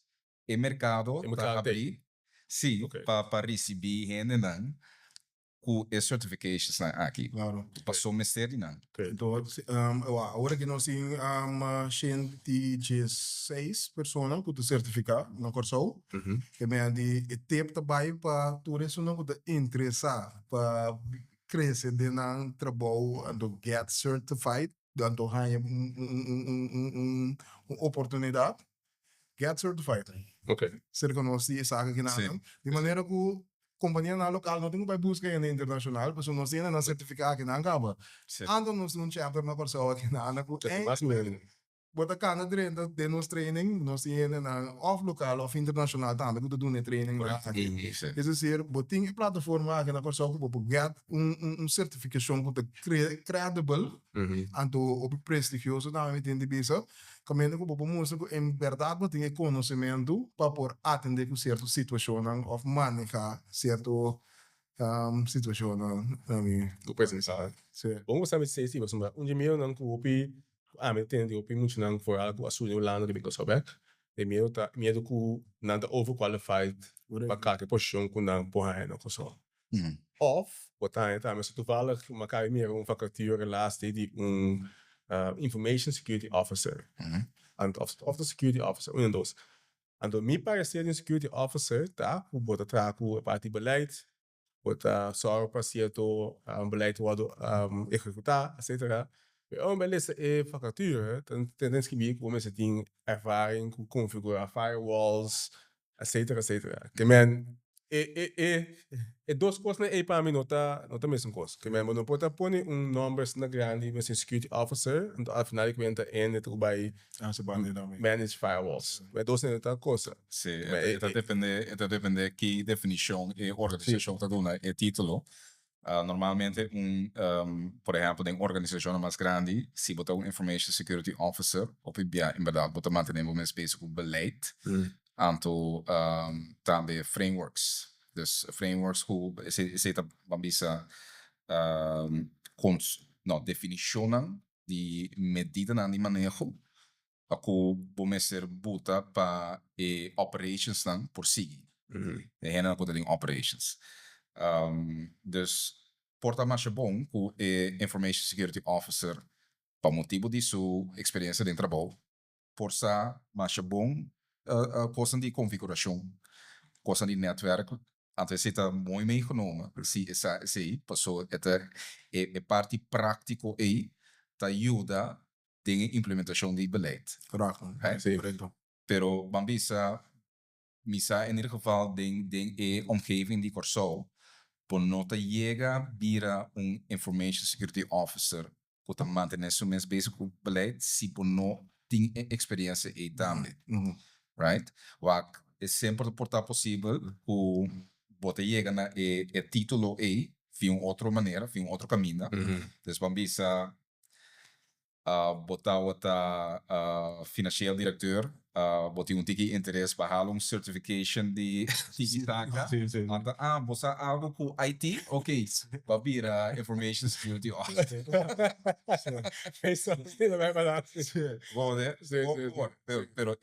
o mercado tá abrir, sim, para receber gente com as certifications aqui. Claro. Passou mester não. Então, agora que nós temos 116 pessoas que certificar na Kòrsou, que me de tempo também para turismo não que interessar para crescer de nan trabalho and get certified, dan to ganha oportunidade get certified. Ser conhecido ISACA que nada. De maneira que companhia na local não tem que buscar na internacional, mas nós temos na certificado que não acaba. Ando nós num chapter na Kòrsou que nada que bota kana dentro de nos training, nós temos na off local of internacional também que doen training lá aqui. É dizer, botin plataforma aqui na Kòrsou que pode get certificação que é credible, anto op prestigioso também tem de bisa. Comendo que pode mostrar que em verdade botin conhecimento para por atender com certa situação of manejar certo situação também. Tu pensar. Vamos saber se isso, mas dia não copi me tem de muito não for algo assunto Holanda que because of it de medo que não tá overqualified para cada posição que não porra não Kòrsou. Of botar tá mas tu fala que uma cara minha vacature laatste die information security officer and of the security officer um dos and me parece ser security officer tá o bota trago a parte beleid bota só para certo beleid wado executar etc. Beleza, vacature, dan tens que ver como você tem ervaring com configurar firewalls, etc. Que man, duas coisas né, para mim não tá mesmo coisa. Que man, não pode pôr numbers na grande, mas security officer, então afinal que entra em trabalho manage firewalls. Mas duas não tá coisa. Sim, depende que definição e organização tá dando é título. Normalmente, por exemplo, em organização mais grande, se botar information security officer, op em verdade, botar manter um mais basic beleid, anto também frameworks. Dus frameworks que se tá bambisa definição de medida na de manejo, aku bomeser buta para operations dan por si. De hena ko ding operations. Dus porta mais bom que o information security officer para motivo de sua experiência dentro do trabalho porta mais bom coisa de configuração coisa de netwerk antes está muito bem genomen se passou é parte prática aí te ajuda na implementação de beleid pero bambisa misa in ieder geval de omgeving die Kòrsou por nota chega vira information security officer que tá mantendo isso mesmo basic beleid se por não tem experiência aí também, right? Wak é sempre portar possível que você chega na título aí de outra maneira, de outro caminho, dus bambisa botar outra financieel directeur botar tiki interesse para certification de ISACA. Você algo com IT? Ok. Para virar information security officer. Pero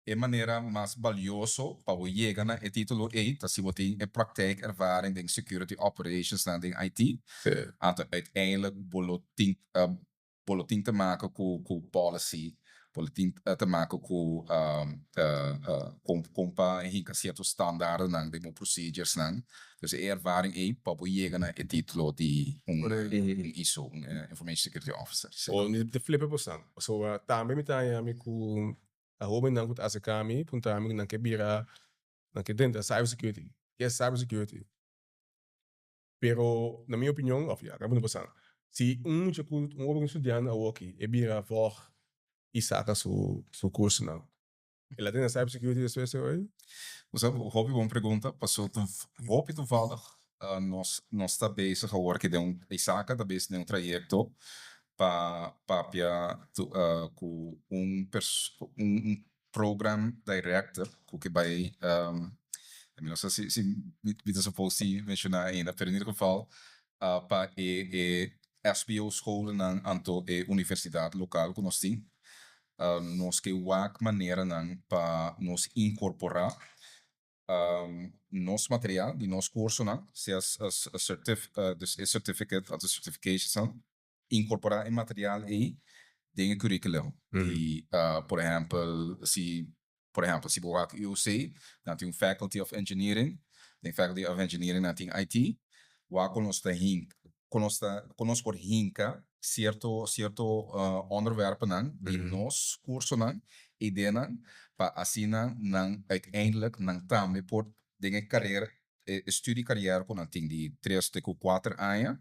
é maneira mais valiosa para você chegar na título A, se você tem praktijk ervaring em security operations na IT. Uiteindelijk bolo tem te maken com policy Politim te maken compa hinka certos standaarden nang de procedures nang. Dus ervaring papo llega na e título de ISO, Information Security Officer. O ni de flippe postan. So tambe mi tanya mi ku a hobe nang kut asakami punta mi nang ke bira nang ke dentro cyber security. Yes, cyber security. Pero na minha opinião, acaba no postan. Se um estudante a aqui e bira for ISACA su curso não. Ela tem a cyber security de hoje? Dus hobby bom pergunta, passou hobby toevallig nós está bezig agora de ISACA, está bezig de trajecto para com program director que vai eu não sei se me supposto mencionar ainda, mas em ieder geval para SBO scholen na anto universidade local que nós temos nós que maneira para nos incorporar nosso material de nosso curso se as certificate of certification incorporar em material e dingen curriculum e por exemplo se eu sei dan tem faculty of engineering dan tem IT conosco por hinka certo onderwerpen die nos curso e denen pa asina uiteindelijk também por dingen carreira studiecarrière kon ting die 3 tot 4 anos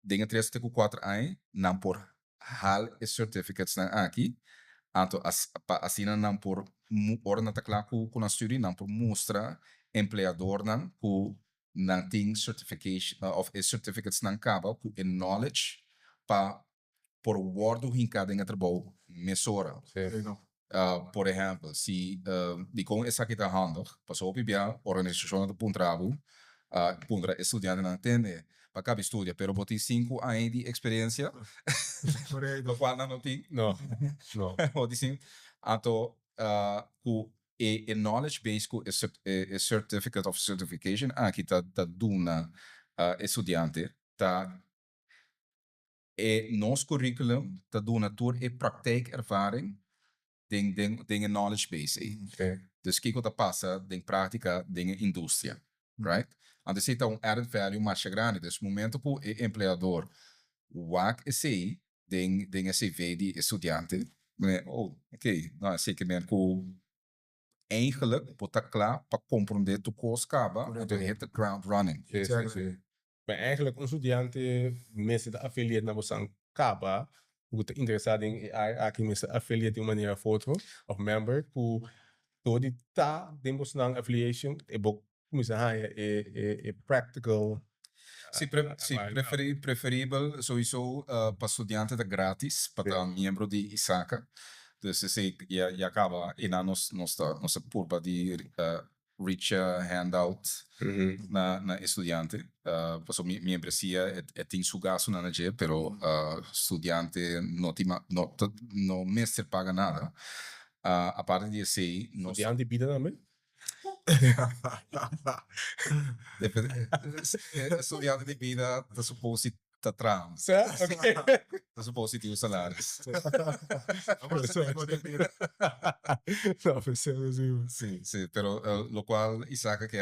dingen 3 tot 4 anos não por hal certificates aqui anto pa asina não por orna ta klaku kuna studie não por mostra empleador ku nang ting certification of certificates nang kaba ku knowledge pa por wordo hinka dingen trabalho mesora. Por exemplo, se Dikon essa aqui tá handig, passou op a organização do Puntrabo, Puntra estudante não entende, para cada estudia, pero botar 5 anos de experiência, lo qual não tem, não, o dizem, então, o knowledge base ku certificate of certification, aqui tá duna estudante, tá nos curriculum, tá duna tour praktijkervaring dingen knowledge base. Dus Kiko ta passa den prática den indústria, right? Antes se added value mais grande, dus momento po empleador wak esse den CV die estudante, nou zeker men ko eigenlijk pot klaar pa compreender to course kaba en to hit the ground running. Maar eigenlijk een studente mensen de affiliate naar Bosang Kaba muito interessado em aqui nessa affiliate de uma maneira ou outra, of member, por todo tá dentro da affiliation, é bom começar é practical. Sim, preferível sowieso para estudante de grátis, para membro de ISACA. Dus se já acaba e na nossa curva de reach handout na estudante. Passo minha membresia tem su gasto na NG, pero estudante no mester paga nada. A parte de esse, estudante vida também. Estudante de vida tá suposto tá trans. Okay. Tá suposto ter o salário. Sim, pero lo qual ISACA que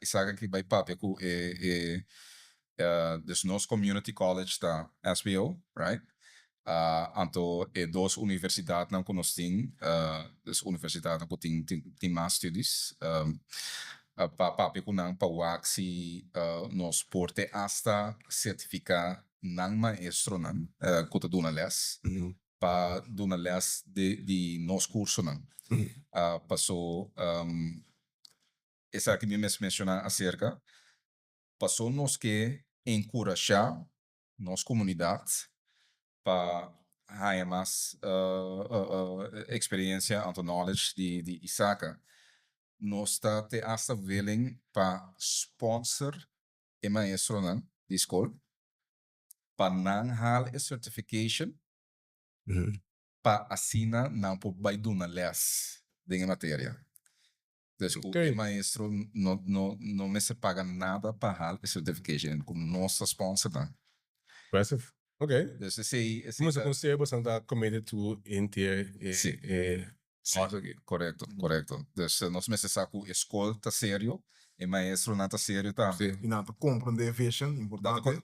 ISACA que vai papo dus nos community college tá SBO, right? Anto dos universidades não conhecem, dus universidade não tem mais estudos. Papo com não para o axi nos porte hasta certificar não maestro não, quando dona les, para dona les de nos curso não. Passou essa que me mencionar acerca, passou nos que encorajar nos comunidade para ganhar mais experiência and knowledge de ISACA. Nós está te hasta willing para sponsor e maestro de escola para não hal a certification para assinar não por vai duna les de matéria. O maestro não me se paga nada para hal a certification como nossa sponsor não. Impressive. Okay. Dus esse Mas eu considero bastante committed to inter correto. Dus nós mesmo saco escola tá sério e maestro não tá sério tá. E não, compreender vision, importante.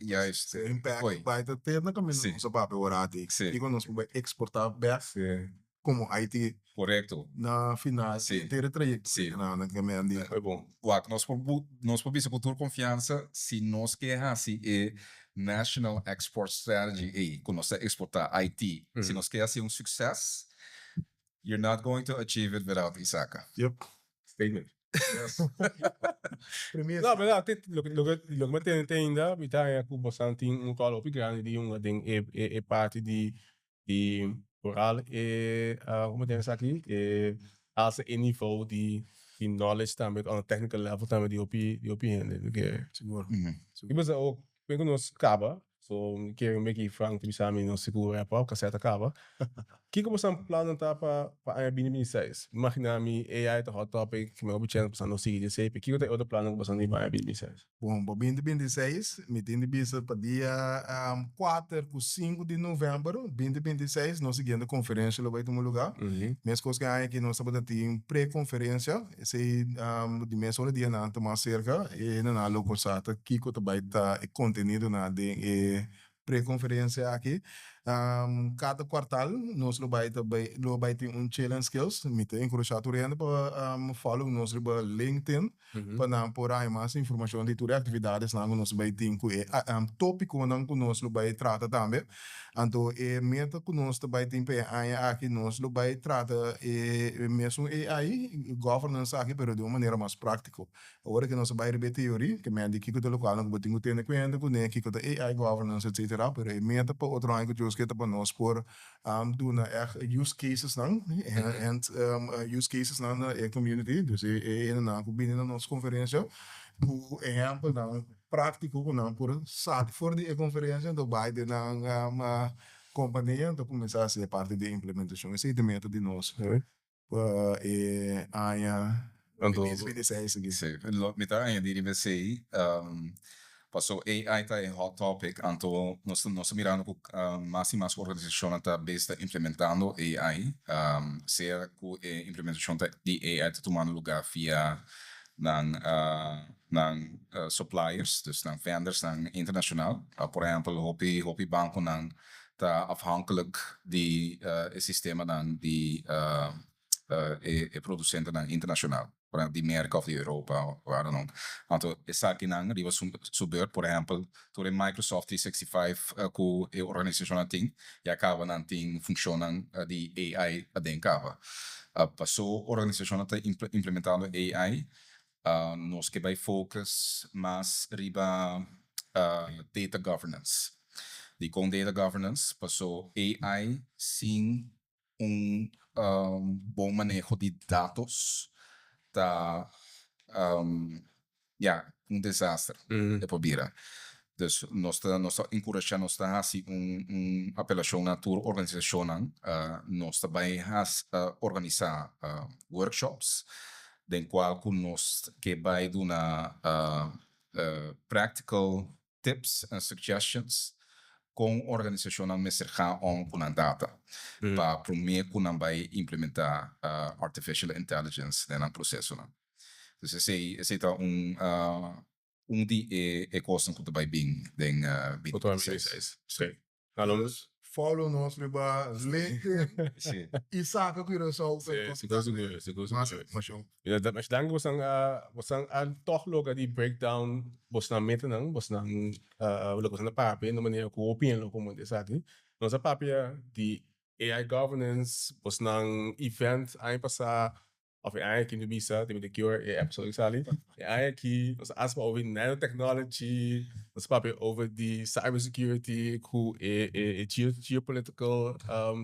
Juist. Impact bij de tijd kan men onze papi orati. E quando nós vamos exportar back, como IT. Correto. Na final, ter trajecto. Não, que me andi. Foi bom. Nós podemos cultura confiança se nós quer assim é National Export Strategy e quando nós exportar IT, se nós quer assim sucesso, you're not going to achieve it without ISACA. Yep. Statement. Yes. Primeiro. Não, mas lo que me tem ainda, é que bastante colo grande de ding é parte de oral e como tem isso aqui, als een niveau die knowledge também on a technical level também de opinião, que seguro. E você ook quando nós acaba, so que eu me que frank de sabe não seguro é para casseta acaba. Que como são planos tá para a BNB6? Imagina-me AI to hot topic, que me obtém para não seguir de sempre. Que outro plano que você tem para a BNB6? Bom, para BNB6, me tem de vista para dia 4 e 5 de novembro, BNB6, nós seguindo a conferência lá vai ter um lugar. Mesmo coisa que há aqui nós estamos tendo pré-conferência, esse de mês hora dia não está mais cerca e não há logo sata Kiko também tá conteúdo na de pré-conferência aqui. Cada quartal nós vai ter challenge skills, me tem encorajar turendo para follow nós para LinkedIn para não por aí mais informação de todas as atividades lá nós vai ter topikonan que nós vai tratar também. Então meta que nós vai ter aqui nós vai tratar mesmo AI governance aqui, pero de uma maneira mais prática. Agora que nós vai repetir teoria que me indica que o local não vai ter que ter conta com né que o AI governance etc. Pero meta para outro ano que que para nós por doen use cases dan en use cases dan na community dus na binnen na nossa conferência o exemplo dan prático não por sabe for de conferência do vai de na companhia então começar a ser parte de implementação esse é o método de nós Então, me tá aí de VC passou AI tá em hot topic, então nós mirando com mais e mais organizações tá besta implementando AI, seja com implementação de AI tá tomando lugar via suppliers, dus dan vendors dan internacional. Por exemplo, hopi banco dan tá afhankelijk die sistema dan die producenten dan internacional. Por exemplo, die merken of die Europa, waar dan ook. Então, essa aqui não, die was gebeurd, por exemplo, door in Microsoft 365 com a organização tem, e acaba não tem funcionam de AI adenkava. Passou a organização tá implementando AI, nós que vai focus mais riba data governance. E com data governance, passou AI sim bom manejo de dados, tá desastre é probira. Dus nós encorajando nós tá assim apelação na tua organização nós também organizar workshops den qual nós que vai dar practical tips and suggestions com organização mester com a data para primeiro que não vai implementar artificial intelligence no processo. Dus esse é de coisas que vai bem den follow nós para LinkedIn ISACA Curaçao mas dan wasang toch logo die breakdown na meta nang logo na papi no maneira ko opinion lo como desati nossa papia di AI governance nang event ay pasa of AI aqui no Bisa, tem de cure episódio sali. AI aqui, nós aspa over Nano Technology, nós papo over the cybersecurity, com geopolitical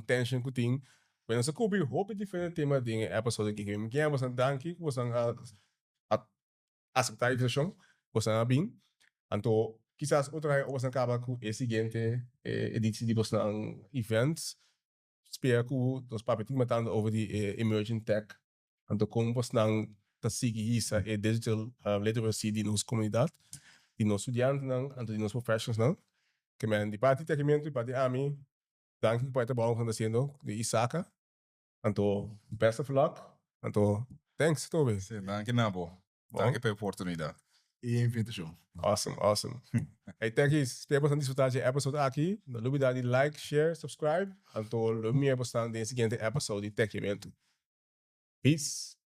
tension que tem. Mas nós cobrir hope diferente tema de episódio aqui. Que é bastante danke, você aceitar a invitação, você bem. Então, quizás outra você acaba com a seguinte edição de você events. Espero que nós papo tem matando over the emerging tech. Então, como você não está seguindo isso, digital literacy de nossa comunidade, de nossos estudantes, de nossos profissionais, que me di parte Tekiamentu, parte ami, danke por el trabajo que están haciendo de ISACA. Então, best of luck. Então, thanks, Toby. Danke, Nabo. Danke pela oportunidade. E invitação. Awesome. Hey, Tekis, espero que disfrutar de episode aqui. Não olvide de like, share, subscribe. Então, lo me é bastante em seguinte episódio de Tekiamentu. Peace.